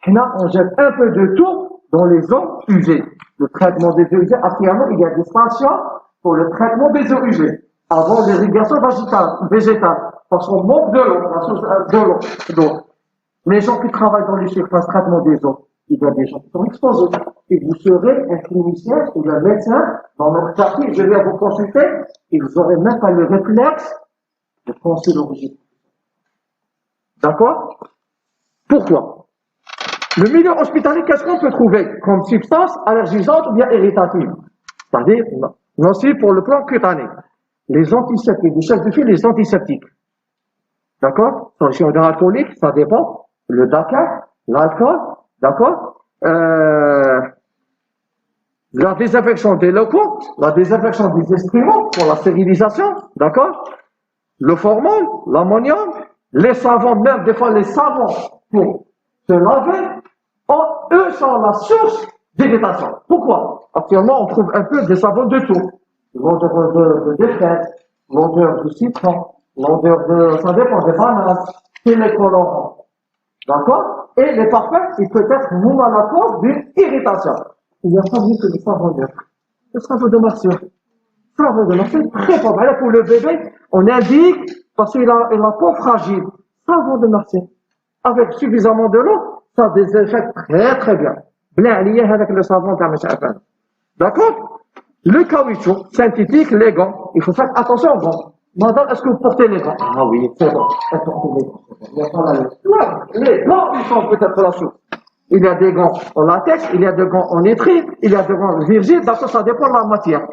là, on jette un peu de tout dans les eaux usées. Le traitement des eaux usées, actuellement, il y a des stations pour le traitement des eaux usées. Avant l'irrigation végétale, parce qu'on manque de l'eau, la source de l'eau. Les gens qui travaillent dans les surfaces traitement des eaux, il y a des gens qui sont exposés. Et vous serez un clinicien ou un médecin dans notre quartier, je vais vous consulter, et vous n'aurez même pas le réflexe de penser l'origine. D'accord? Pourquoi? Le milieu hospitalier, qu'est-ce qu'on peut trouver comme substance allergisante ou bien irritative? C'est-à-dire, nocive pour le plan cutané. Les antiseptiques, du chef de file, les antiseptiques. D'accord? Solution hydroalcoolique, ça dépend. Le Dakar, l'alcool, d'accord? La désinfection des locaux, la désinfection des instruments pour la stérilisation, d'accord? Le formol, l'ammonium, les savons, même des fois les savons pour se laver, eux sont la source d'irritation. Pourquoi? Actuellement, on trouve un peu des savons de tout. L'odeur de fraises, l'odeur de citron, l'odeur de, ça dépend des bananes, et les colorants. D'accord? Et les parfums, ils peuvent être vous à la cause d'une irritation. Il n'y a pas mieux que le savon neutre. Le savon de Marseille. Le savon de Marseille, très pas mal. Pour le bébé, on indique, parce qu'il a la peau fragile. Savon de Marseille. Avec suffisamment de l'eau, ça désinfecte très très bien. Bien lié avec le savon de la. D'accord? Le caoutchouc synthétique, les gants. Il faut faire attention aux gants. Madame, est-ce que vous portez les gants? Ah oui, c'est bon. Les gants, ils sont peut-être la source. Il y a des gants en latex, il y a des gants en étri, il y a des gants virgiles, d'accord, ça dépend de la matière.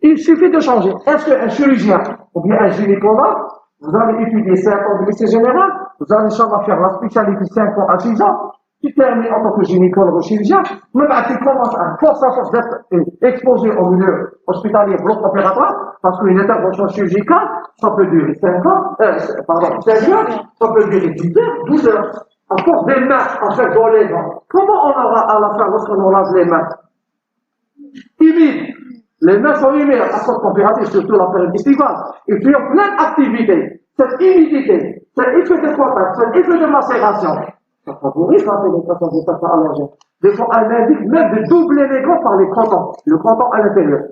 Il suffit de changer. Est-ce qu'un chirurgien ou bien un gynécologue, vous allez étudier 5 ans de lycée général, vous allez sûrement faire la spécialité 5 ans à 6 ans, tu termines en tant que gynécologue ou chirurgien, même à tu commences à force d'être exposé au milieu hospitalier bloc opératoire, parce qu'une intervention chirurgicale, ça peut durer 5 ans, 5 heures, ça peut durer 10 heures, 12 heures. À force des mains, en fait, dans les mains. Comment on aura à la fin lorsqu'on lave les mains? Humides. Les mains sont humides à forte température, surtout la période estivale. Et puis, en pleine activité, cette humidité, cet effet de contact, cet effet de macération, ça favorise la pénétration des facteurs allergènes. Des fois, elle indique même de doubler les gants par les cotons, le coton à l'intérieur.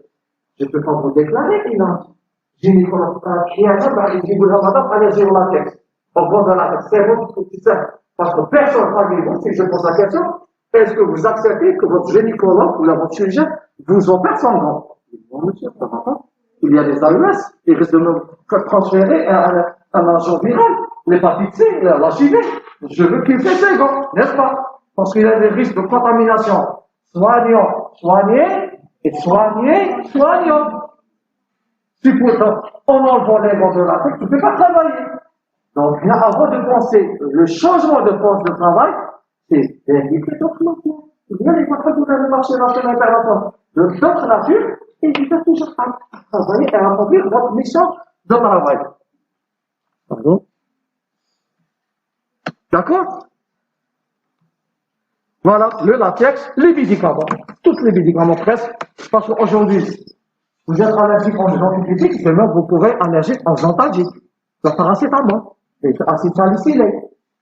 Je ne peux pas vous déclarer, il a gynécologue qui a même dit, madame, allergie au latex. Au bord de latex, c'est bon, c'est ça. Parce que personne parmi vous, si je pose la question, est-ce que vous acceptez que votre gynécologue ou votre chirurgien vous opère sans gants? Non, monsieur, ça va pas. Il y a des AES, ils risquent de me transférer un agent viral, l'hépatite C, l'HIV. Je veux qu'il fait ses gants, n'est-ce pas? Parce qu'il y a des risques de contamination. Soignons, soignez, et soignons. Si pourtant, en enlevant les gants de latex, tu ne peux pas travailler. Donc là, avant de penser le changement de poste de travail, c'est d'éviter d'autres matières. Il y a des fois que vous avez marché dans une intervention de d'autres natures, et vous êtes toujours à travailler et à accomplir votre mission de travail. Pardon? D'accord? Voilà, le latex, les médicaments. Tous les médicaments presque. Parce qu'aujourd'hui, vous êtes allergique en antibiotiques, demain vous pourrez être allergique en antalgique. Le paracétamol. Et acide salicylé.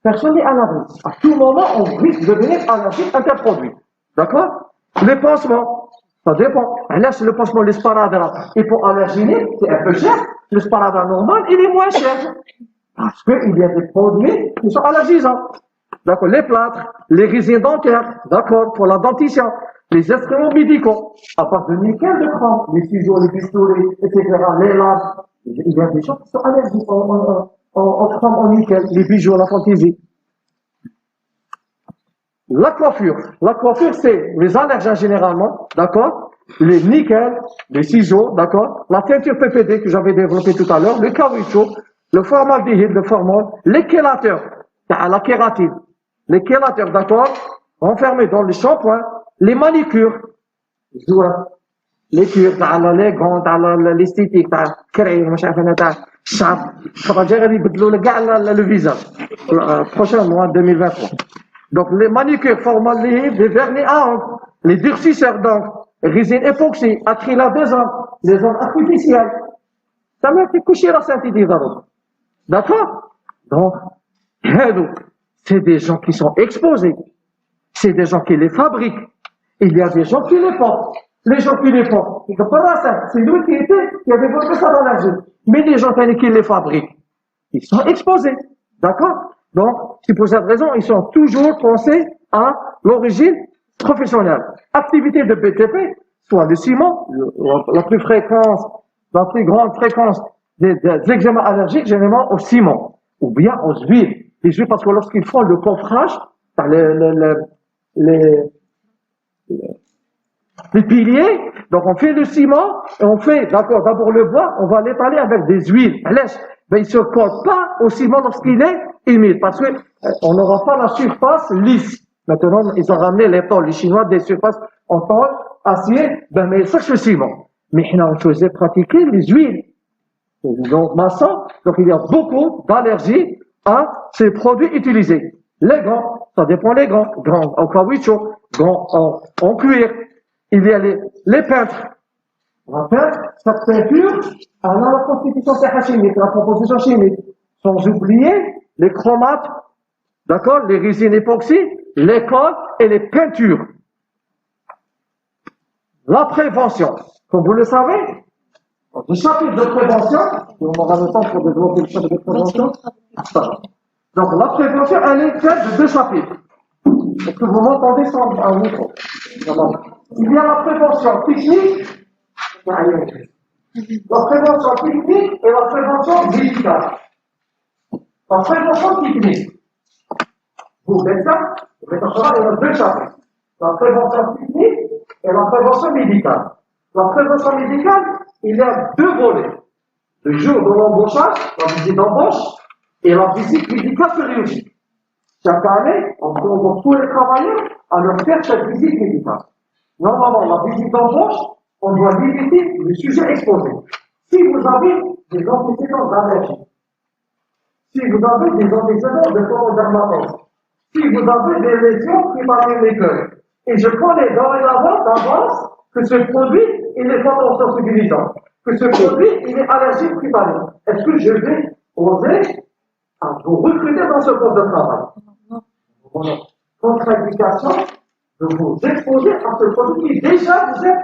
Personne n'est à l'abri. À tout moment, on risque de devenir allergique interproduit. D'accord? Les pansements, ça dépend. Là, c'est le pansement, le sparadrap. Et pour allergénique, c'est un peu cher. Le sparadrap normal, il est moins cher. Parce qu'il y a des produits qui sont allergisants. D'accord? Les plâtres, les résines dentaires, d'accord? Pour la dentition, les instruments médicaux, à part de nickel, de chrome, les ciseaux, les pistolets, etc., les lames. Il y a des gens qui sont allergiques en chrome, en nickel, les bijoux, la fantaisie. La coiffure, c'est les allergènes généralement, d'accord? Les nickels, les ciseaux, d'accord? La teinture PPD que j'avais développée tout à l'heure, le caoutchouc, le formaldéhyde, le formol, les chélateurs, la kératine. Les chélateurs, d'accord? Enfermés dans les shampoings, les manicures, les cures, les gants, l'esthétique, crème, chape, le visage. Prochain mois 2023. Donc, les manicures formaldéhyde, les vernis à ongles, les durcisseurs d'ongles, résine époxy, acrylat des ongles, les ongles artificiels. Ça m'a fait coucher la synthétisation. D'accord? Donc, c'est des gens qui sont exposés. C'est des gens qui les fabriquent. Il y a des gens qui les portent. Les gens qui les portent, c'est pas ça. C'est lui qui a développé ça dans la vie. Mais les gens qui les fabriquent, ils sont exposés. D'accord? Donc, c'est pour cette raison, ils sont toujours pensés à l'origine professionnelle. Activité de BTP, soit le ciment, la plus grande fréquence des examens allergiques, généralement au ciment, ou bien aux huiles. Les huiles, parce que lorsqu'ils font le coffrage, les piliers, donc on fait le ciment, et on fait, d'accord, d'abord le bois, on va l'étaler avec des huiles. Ben, il se colle pas au ciment lorsqu'il est humide, parce que on n'aura pas la surface lisse. Maintenant, ils ont ramené les tôles, les Chinois, des surfaces en tôle, acier, ben, mais ça, c'est le ciment. Mais on faisait pratiquer les huiles. Donc, maçon, donc il y a beaucoup d'allergies à ces produits utilisés. Les gants, ça dépend les gants. Gants en caoutchouc, gants en cuir. Il y a les peintres. La peintre, cette peinture, elle a la constitution chimique, la composition chimique. Sans oublier les chromates, d'accord, les résines époxy, les colles et les peintures. La prévention. Comme vous le savez, le chapitre de prévention, on aura le temps pour développer le chapitre de prévention. Donc, la prévention, elle est faite de 2 chapitres. Est-ce que vous m'entendez sans un micro? Il y a la prévention technique, la prévention technique et la prévention médicale. La prévention technique, vous médecins, il y a 2 chapitres. La prévention technique et la prévention médicale. La prévention médicale, il y a 2 volets. Le jour de l'embauchage, la visite d'embauche, et la visite médicale périodique. Chaque année, on convoque tous les travailleurs à leur faire cette visite médicale. Normalement, la visite d'embauche, on doit limiter le sujet exposé. Si vous avez des antécédents d'allergie, si vous avez des antécédents de photodermatose, si vous avez des lésions primaires des gueules, et je connais dorénavant d'avance que ce produit, il est photosensibilisant, que ce produit, il est allergique primaire. Est-ce que je vais oser à vous recruter dans ce poste de travail? Voilà. Contre-indication de vous exposer à ce produit qui déjà vous êtes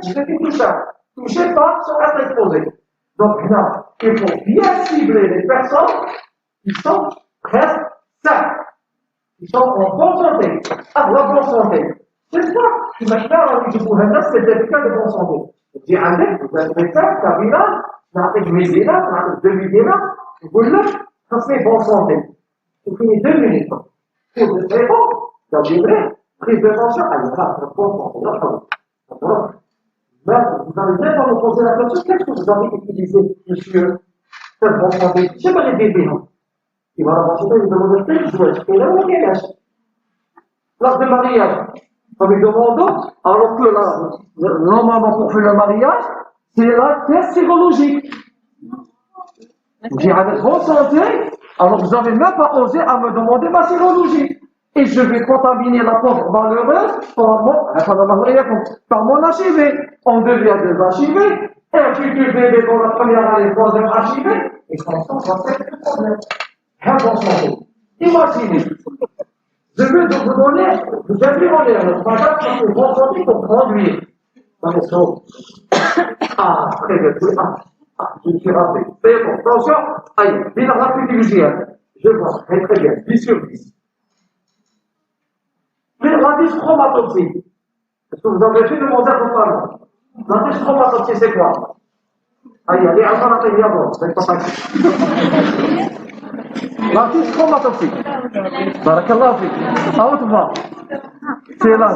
touché par sans être exposé. Donc là, il faut bien cibler les personnes qui sont presque saines, qui sont en bonne santé. Ah, la bonne santé. C'est ça qui m'a fait la vie du gouvernement, c'est le certificat de bonne santé. Je dis, allez, vous êtes médecin, cabinet, vous médina, vous médina, vous l'avez, ça c'est bonne santé. Vous finissez 2 minutes. Pour de très bon, ça dirait, prise de tension, allez, là, c'est bonne santé, là, d'accord. Mais vous allez bien pas me poser la question, qu'est-ce que vous avez utilisé, monsieur, cette bonne santé? Je sais pas les bébés, non. Il va avoir sauté, il va demander quel jouet, et là, on est âge. Lors du mariage, on lui demande, alors que là, normalement pour faire le mariage, c'est la test sérologique. J'ai une bonne santé, alors vous n'avez même pas osé à me demander ma sérologie. Et je vais contaminer la pauvre malheureuse par mon HIV. On devient des HIV, et un futur bébé dans la première année, 3e HIV, et comme ça, ça fait le problème. Bonne santé. Imaginez. Je veux vous donner, vous avez demandé à notre madame qui est bonne santé pour conduire. Dans les choses. Ah, très bien. Je suis rappelé. C'est bon. Attention. Allez, il a rapide l'hygiène. Je vois. Très bien. 10 sur 10. La dyschromatopsie. Est-ce que vous avez fait demander à vos parents? La dyschromatopsie, c'est quoi? Allez, allez, d'abord. C'est pas facile. La dyschromatopsie. Barakallah fik. C'est là.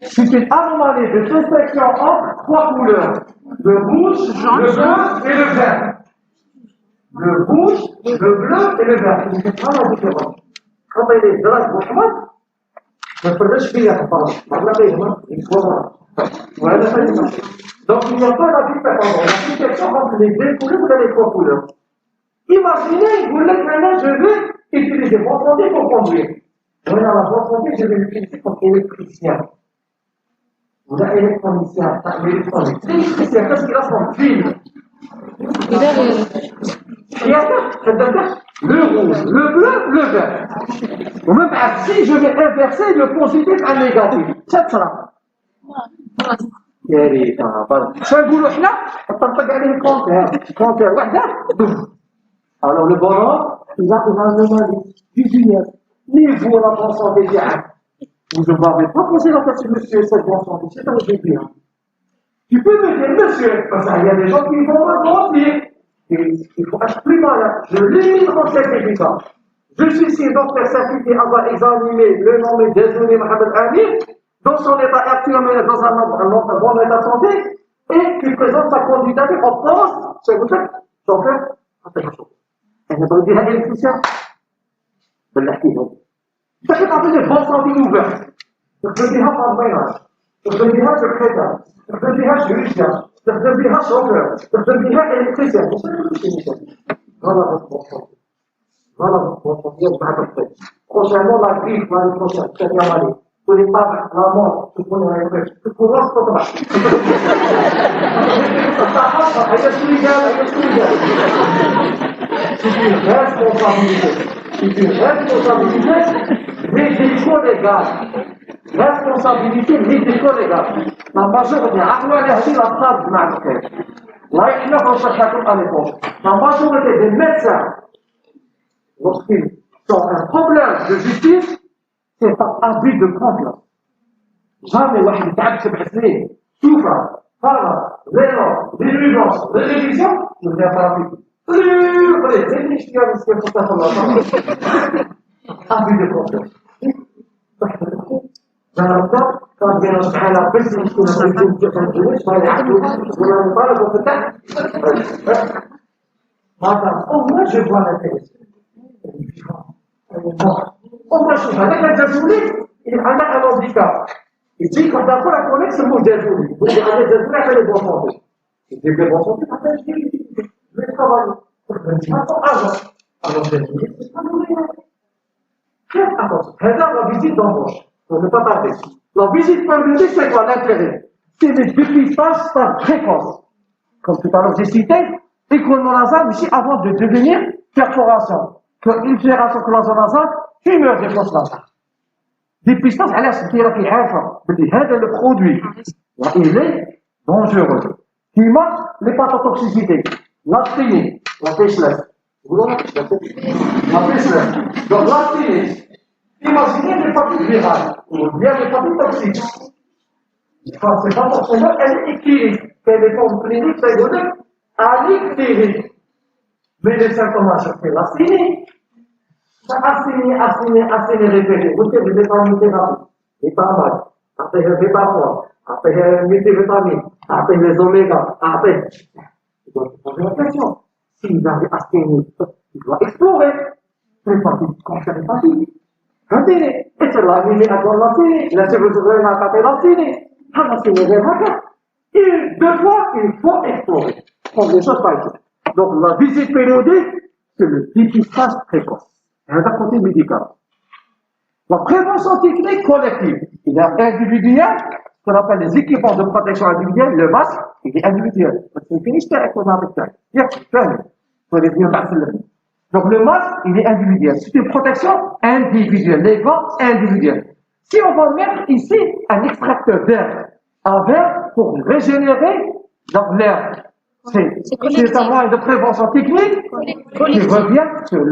C'est une anomalie de distinction entre 3 couleurs. Le rouge, le bleu et le vert. Le rouge, le bleu et le vert. C'est pas la différence. Quand il est de la gauche, je peux le spier à part. Donc il n'y a pas la distinction entre les 2 couleurs et les 3 couleurs. Imaginez, vous l'êtes maintenant, je veux utiliser mon santé pour conduire. Voilà, la bonne santé, je vais l'utiliser comme électricien. Vous êtes électronicien, électronique. L'électricien, qu'est-ce qu'il a son fil? Le rouge, le bleu, le vert. Ou même si je vais inverser le positif à négatif. C'est ça. يا ريت شنو نقولوا حنا نطبق عليه الكونتير وحده. Alors le bonhomme, il a une anomalie visuelle. Niveau la bonne santé ديالك. Vous ne m'avez pas posé la question, monsieur, cette bonne santé, c'est un début. Hein. Tu peux me dire, monsieur, parce qu'il y a des gens qui vont me mentir. Il faut être plus malin. Je limite mon certificat. Je suis ici donc certifié avoir examiné le nom de Désolé Mohamed Amir dans son état actuel, dans un bon état de santé, et qui présente sa candidature au poste, c'est vous savez, chauffeur, attention. Elle n'a pas dit à l'électricien. Je l'ai dit. Ça fait partie des bonnes santé ouvertes. Je te dirai pas de voyage. Je te dirai secrétaire. Je te dirai juriste. Je te dirai chauffeur. Je te dirai électricien. Voilà votre bonne santé. Voilà votre bonne santé. Prochainement, la grippe, l'année prochaine, c'est bien allé. Tous les pas, la mort, tu connais la grippe. Tu pourras se faire. C'est une responsabilité. C'est une responsabilité médico-légale. Responsabilité médico-légale. La majorité, actuellement, la phrase de Marquet. Là, il y a un à l'époque. La majorité des médecins, lorsqu'ils ont un problème de justice, c'est par abus de confiance. Jamais واحد يتعب 7 سنين شوفها فرض زيرو ديليجونس ريفيزيون يبدا فرافيك زيد نشتي هذا السيف تاع الله abus de confiance. جربت كان بين سبحان بس نكون نجوز ما يعقلوش ولا نطالبوا في التحت هذا أول je vois la télé. On va chauffer avec un jazouli, il a un handicap. Il dit quand on la connaît, c'est mon jazouli. Vous avez un jazouli à faire les bonnes santé. Il dit les bonnes santé, je vais travailler. Je vais pas agent. Alors, jazouli, c'est pas nourrir. Faites attention. Regarde la visite d'embauche. On ne peut pas passer. La visite d'embauche, c'est quoi l'intérêt? C'est le dépistage par précoce. Comme tout à l'heure, j'ai cité, école monazale, ici, avant de devenir perforation. كالانفليغاسيون كلازونازال فيمور دي كونستانس ديبيستاج علاش كاينه في عارفه بلي هذا لو برودوي الي دونجورو كيما لي باتوتوكسيسيتي لاستيني لا بيشلس يقولوا لا بيشلس دونك لاستيني ايماجيني لي باتيك فيرال ou bien les papiers toxiques. C'est pas forcément elle équilibre. C'est des formes cliniques secondaires à l'équilibre. Mais les symptômes c'est l'acénie. Acénie répété. Vous savez, les pharmacothérapie, les pharmacs, après les bêta-3, après les multivitamines, après les oméga, après. Il doit se poser la question. S'il a des acénies, il doit explorer. Les parties concernent les parties. Regardez, et c'est la vie à dans l'acénie. La cheveux à taper l'acénie. L'acénie révocable. Et deux fois, il faut explorer. Prendre des choses par exemple. Donc, la visite périodique, c'est le dépistage précoce. C'est un côté médical. La prévention technique collective, il y a individuel, ce qu'on appelle les équipements de protection individuelle, le masque, il est individuel. Parce que c'est une avec on a avec ça. Il y a plein. Donc, le masque, il est individuel. C'est une protection individuelle. Les gants individuels. Si on va mettre ici un extracteur d'air, un verre pour régénérer donc l'air. C'est un moyen de prévention technique qui revient sur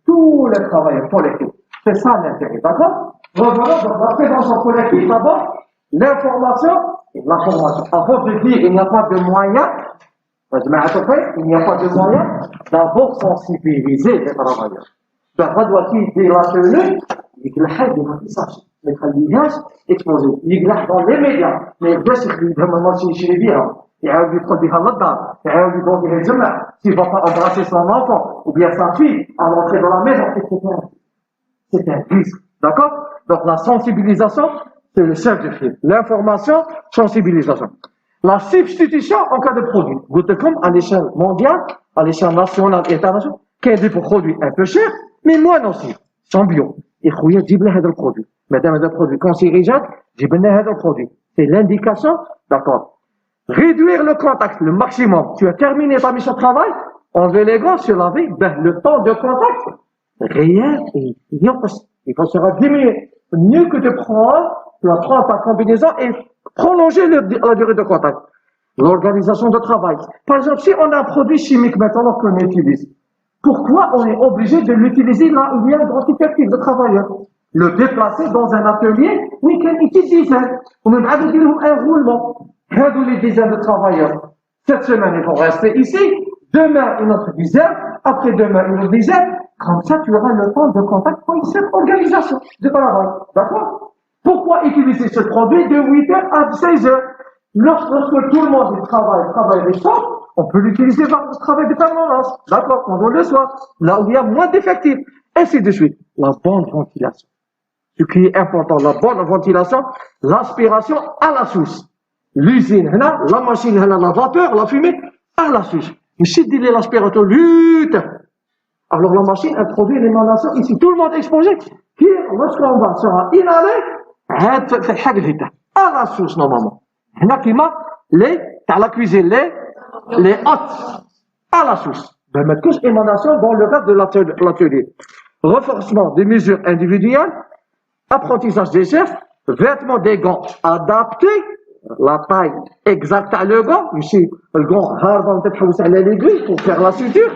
tout le travail collectif. C'est ça l'intérêt, d'accord? Revenons donc la prévention collective, d'abord, l'information et la formation. Avant de dire il n'y a pas de moyens, il n'y a pas de moyens, d'abord sensibiliser les travailleurs. D'abord doit-il dire la tenue, il y a des messages. Les travailleurs exposés. Il y a dans les médias, mais bien sûr, il y a un moment chez les biens. يعاود يدخل بها للدار يعاود يدخل بها الجمع s'il va pas embrasser son enfant ou bien sa fille à l'entrée de la maison, etc. C'est un risque, d'accord? Donc la sensibilisation, c'est le chef de file. L'information, sensibilisation. La substitution en cas de produit. Vous êtes comme à l'échelle mondiale, à l'échelle nationale et internationale, qu'il y a des produits un peu chers, mais moins nocifs, sont bio. Et خويا جيب لنا هذا البرودوي. Madame هذا البرودوي cancérigène, جيب لنا هذا البرودوي. C'est l'indication, d'accord? Réduire le contact, le maximum. Tu as terminé ta mission de travail, enlever les gants, se laver, ben, le temps de contact, réel et il faut se diminuer. Mieux que de prendre, tu vas prendre ta combinaison et prolonger la durée de contact. L'organisation de travail. Par exemple, si on a un produit chimique maintenant qu'on utilise, pourquoi on est obligé de l'utiliser là où il y a un grand effectif de travailleurs? le déplacer dans un atelier où il y a une petite dizaine. On a un roulement. Regardez les dizaines de travailleurs. Cette semaine, ils vont rester ici. Demain, une autre dizaine. Après-demain, une autre dizaine. Comme ça, tu auras le temps de contact pour cette organisation de travail. D'accord? Pourquoi utiliser ce produit de 8h à 16h? Lorsque tout le monde travaille le soir, on peut l'utiliser dans le travail de permanence. D'accord? Pendant le soir. Là où il y a moins d'effectifs. Ainsi de suite. La bonne ventilation. Ce qui est important, la bonne ventilation, l'aspiration à la source. L'usine, la machine, la vapeur, la fumée, à la source. Mais si tu dis l'aspirateur, lutte. Alors la machine introduit l'émanation ici. Tout le monde est exposé. Qui, lorsqu'on va sera inhalé, à la source normalement. Il y a qui m'a à la cuisine, les hôtes, à la source. Ben, mettre tous émanation dans le cadre de l'atelier. Renforcement des mesures individuelles, apprentissage des gestes, vêtements des gants adaptés, la taille exacte à le gant, ici, le gant, on peut à l'aiguille pour faire la suture,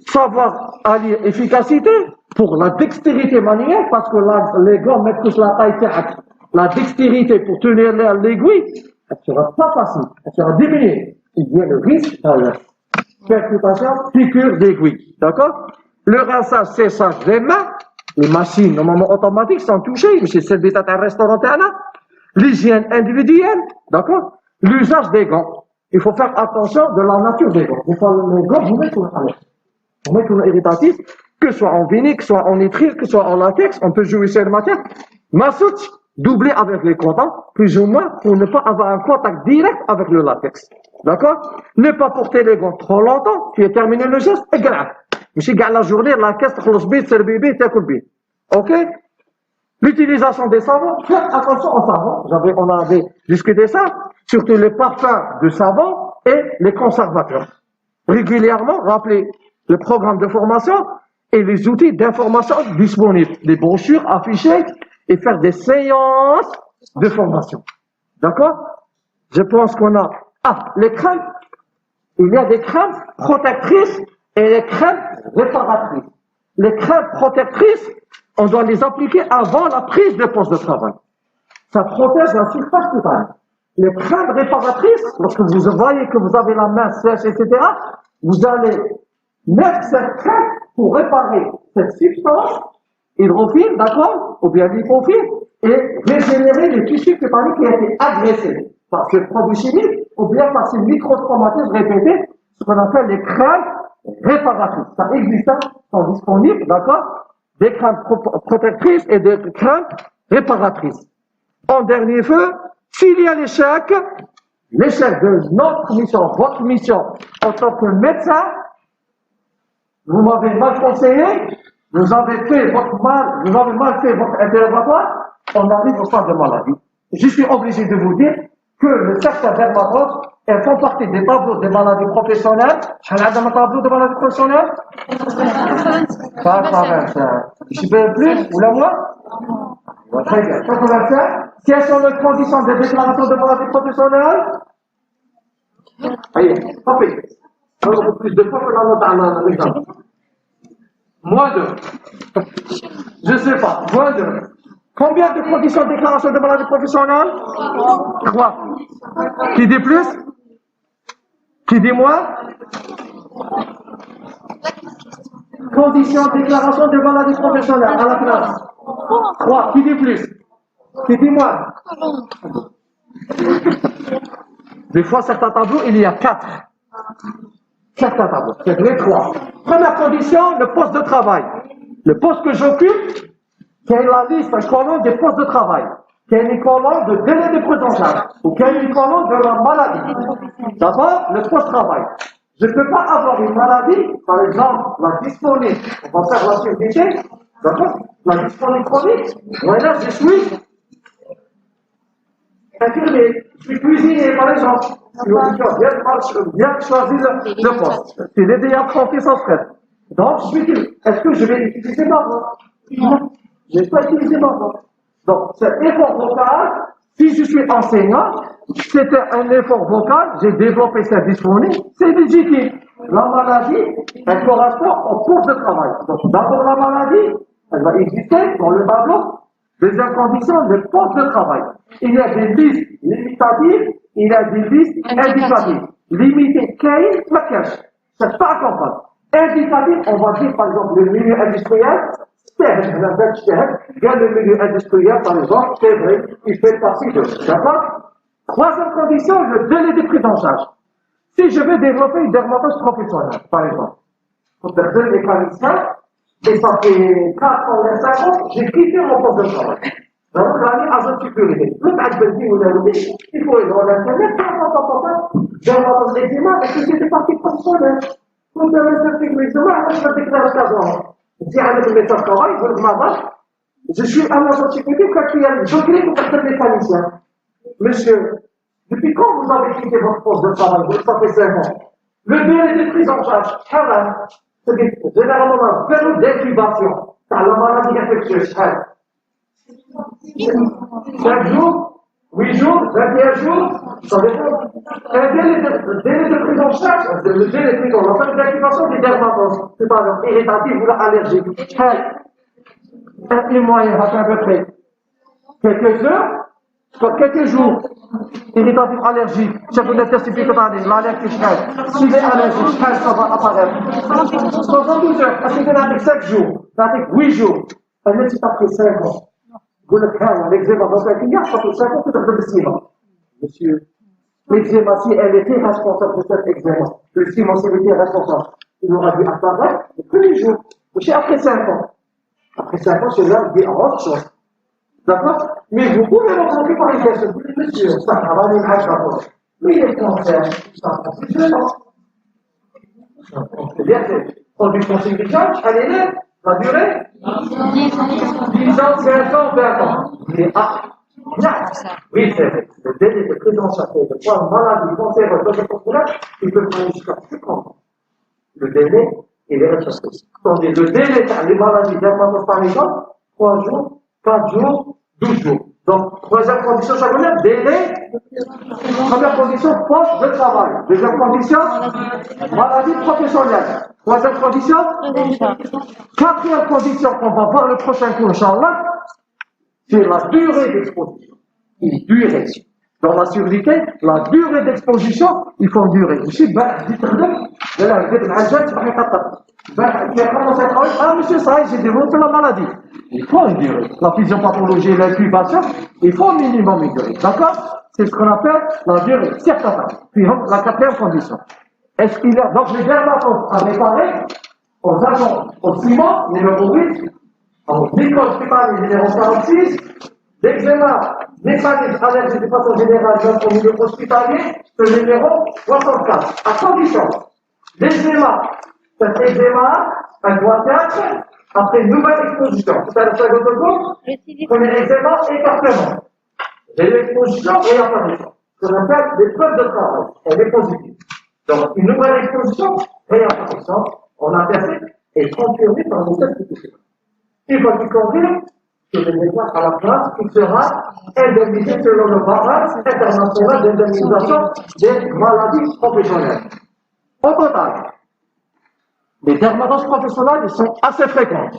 savoir allier efficacité pour la dextérité manuelle, parce que les gants mettent tous la taille, la dextérité pour tenir l'aiguille, elle sera pas facile, elle sera diminuée. Il y a le risque de percutation, piqûre d'aiguille. D'accord? Le rinçage, séchage des mains, les machines normalement automatiques sont touchées, mais c'est celle d'état un restaurant. L'hygiène individuelle, d'accord? L'usage des gants. Il faut faire attention de la nature des gants. Il faut les gants, vous mettez tout on met tout irritatif, que ce soit en vinyle, que ce soit en nitrile, que ce soit en latex, on peut jouer sur la matière. Massout, doublé avec les cotons, plus ou moins, pour ne pas avoir un contact direct avec le latex. D'accord? Ne pas porter les gants trop longtemps, tu as terminé le geste, et grave. Mais si gagne la journée, la caisse, c'est le bébé, c'est le bébé. Ok? L'utilisation des savons, faites attention aux savons. On avait discuté ça, surtout les parfums de savon et les conservateurs. Régulièrement, rappelez le programme de formation et les outils d'information disponibles. Les brochures affichées et faire des séances de formation. D'accord? Je pense qu'on a... les crèmes. Il y a des crèmes protectrices et les crèmes réparatrices. Les crèmes protectrices, on doit les appliquer avant la prise de poste de travail. Ça protège la surface totale. Les crèmes réparatrices, lorsque vous voyez que vous avez la main sèche, etc., vous allez mettre cette crème pour réparer cette substance, hydrophile, d'accord, ou bien lipophile, et régénérer les tissus cutanéens qui ont été agressés par ce produit chimique, ou bien par ces micro-traumatismes répétés, ce qu'on appelle les crèmes réparatrices. Ça existe, sont disponibles, d'accord, des crèmes protectrices et des crèmes réparatrices. En dernier feu, s'il y a l'échec de notre mission, votre mission, en tant que médecin, vous m'avez mal conseillé, vous avez mal fait votre interrogatoire, on arrive au centre de maladie. Je suis obligé de vous dire que le secteur dermatose, elles font partie des tableaux des maladies professionnelles. J'ai un tableau de maladies professionnelles? 85. Je peux plus, ou la moi? Très bien. 85. Quelles sont les conditions de déclaration de maladies professionnelles? Allez, tapez. Plus de fois que la note à l'examen. Moins 2. Je sais pas, moins 2. Combien de conditions de déclaration de maladie professionnelle? 3. Qui dit plus? Qui dit moins? Conditions de déclaration de maladie professionnelle à la classe. 3. Qui dit plus? Qui dit moins? Des fois, certains tableaux, il y a 4. Certains tableaux, c'est les 3. Première condition, le poste de travail. Le poste que j'occupe, qui est la liste, un colonne des postes de travail, qui est une colonne de délai de prise en charge, ou qui est une colonne de la maladie. D'abord, le poste de travail. Je ne peux pas avoir une maladie, par exemple, la dysphonie, on va faire la surdité, d'accord? La dysphonie chronique, voilà, je suis infirmier, je suis cuisinier, par exemple. Bien choisir le poste. C'est l'aider à apprendre sans stress. Donc, je suis dit, est-ce que je vais utiliser ma voix? Non. Je n'ai pas utilisé ma voix. Donc, cet effort vocal, si je suis enseignant, c'était un effort vocal, j'ai développé cette dysphonie, c'est légitime. La maladie, elle correspond au poste de travail. Donc, d'abord la maladie, Elle va exister dans le tableau. Deuxième condition, le poste de travail. Il y a des listes limitatives, il y a des listes indicatives. Limité, cahier, maquillage. C'est pas comprendre. Indicatif, on va dire par exemple le milieu industriel, il y a le milieu industriel par exemple, c'est vrai, il fait partie de. D'accord? Troisième condition, le délai de prise en charge. Si je veux développer une dermatose professionnelle, par exemple, pour devenir mécanicien, et ça fait 4 ans, 5 ans, j'ai quitté mon poste de travail. Donc, l'année agent de sécurité. Le match de vie, vous l'avez dit, il faut aller dans l'internet, dermatose eczéma, et que c'était partie professionnelle. Vous devez se faire les eczéma, je vais déclarer 15 ans. Je dis à le médecin de travail, je suis un agent de sécurité, quand il y a le degré pour faire mécanicien. Monsieur, depuis quand vous avez quitté votre poste de travail? Ça fait 5 ans. Le délai de prise en charge, c'est généralement une période d'incubation. Car la maladie infectieuse, 5 jours, 8 jours, 21 jours, ça dépend. Un délai de prise en charge, le délai de prise en charge, d'incubation des dermatoses, c'est par exemple irritatif ou allergique. Un moyen, ça fait à peu près quelques heures. Quelques jours, irritatif allergique, chef de l'intensifié totaline, l'allergie chèvre. S'il est allergique, ça va apparaître. 72 heures, parce qu'il y en a avec 5 jours, avec 8 jours. Elle est après 5 ans. Vous le créez, l'eczéma dans un client, ça fait 5 ans, c'est un peu de ciment. Monsieur, l'eczéma, si elle était responsable de cet eczéma, le ciment, s'il était responsable, il aurait dû apparaître tous les jours. Monsieur, après 5 ans. Après 5 ans, c'est là, il dit autre chose. D'accord? Mais vous pouvez rencontrer par une personne, monsieur, ça va aller à la poche. Mais les cancers, ça va c'est violent. C'est bien fait. On lui conseille du change, elle est là, la durée 10 ans, 15 ans, 20 ans. Il est oui, c'est vrai. Le délai de prise en charge de quoi maladie, cancer, il peut prendre jusqu'à 50 ans. Le délai, il est respecté. Tandis le délai, les maladies d'inflammation par exemple, 3 jours, 4 jours, 12 jours. Donc, troisième condition, ça veut dire délai. Première condition, poste de travail. Deuxième condition, maladie professionnelle. Troisième condition, quatrième condition qu'on va voir le prochain cours, Inch'Allah, c'est la durée d'exposition. Une durée. Dans la sécurité, la durée d'exposition, il faut une durée. Je suis monsieur, ça y est, j'ai développé la maladie. Il faut une durée. La physiopathologie, l'incubation, il faut au minimum une durée. D'accord? C'est ce qu'on appelle la durée. Certain. Puis la quatrième condition. Est-ce qu'il y a donc les dermatoses à réparer aux agents, au ciment, numéro 8, au micro-hospitalier numéro 46, l'eczéma mécanique allergique de façon générale au milieu hospitalier, le numéro 64. À condition, l'eczéma, cet eczéma, un doit être après une nouvelle exposition. C'est le second groupe, premier eczéma, écartement. J'ai l'exposition et l'apparition. Ce qu'on appelle des preuves de travail. Elle est positive. Donc, une nouvelle exposition, réapparition, on a perçu et confirmé par une telle situation. Il va lui confirmer que je vais voir à la place qui sera indemnisé selon le barrage international d'indemnisation des maladies professionnelles. Au total, les dermatoses professionnelles sont assez fréquentes.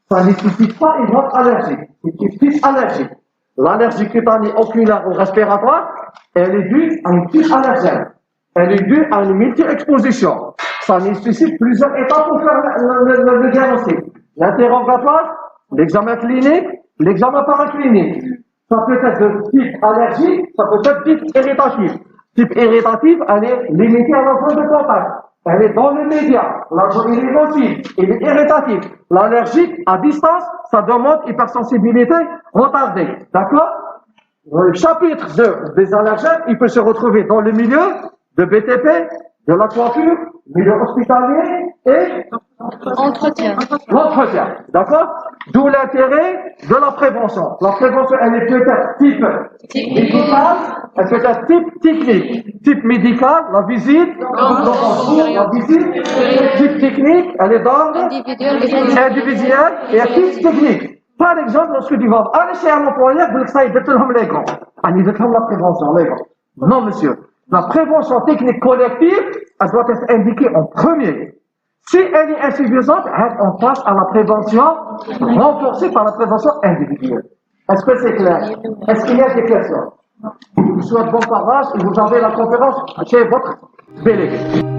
Ça ne suffit pas une autre allergie, une tique allergique. L'allergie cutanée oculaire ou respiratoire, elle est due à une tique allergène. Elle est due à une multi-exposition. Ça nécessite plusieurs étapes pour faire le diagnostic. L'interrogatoire, l'examen clinique, l'examen paraclinique. Ça peut être de type allergique, ça peut être de type irritatif. Type irritatif, elle est limitée à l'enfant de contact. Elle est dans les médias. L'agent il est nocif, il est irritatif. L'allergique, à distance, ça demande hypersensibilité retardée. D'accord? Le chapitre des allergènes, il peut se retrouver dans le milieu de BTP, de la coiffure, milieu hospitalier et l'entretien. D'accord? D'où l'intérêt de la prévention. La prévention, elle est peut-être type médical, elle peut être type technique. Type médical, la visite, la visite, type technique, elle est d'ordre individuel et type technique. Par exemple, lorsque tu vas aller chez un employeur, vous savez, de les grands. Ils de la prévention, les grands. Non, monsieur. La prévention technique collective, elle doit être indiquée en premier. Si elle est insuffisante, on passe à la prévention renforcée par la prévention individuelle. Est-ce que c'est clair? Est-ce qu'il y a des questions? Je vous souhaite bon courage et vous avez la conférence chez votre délégué.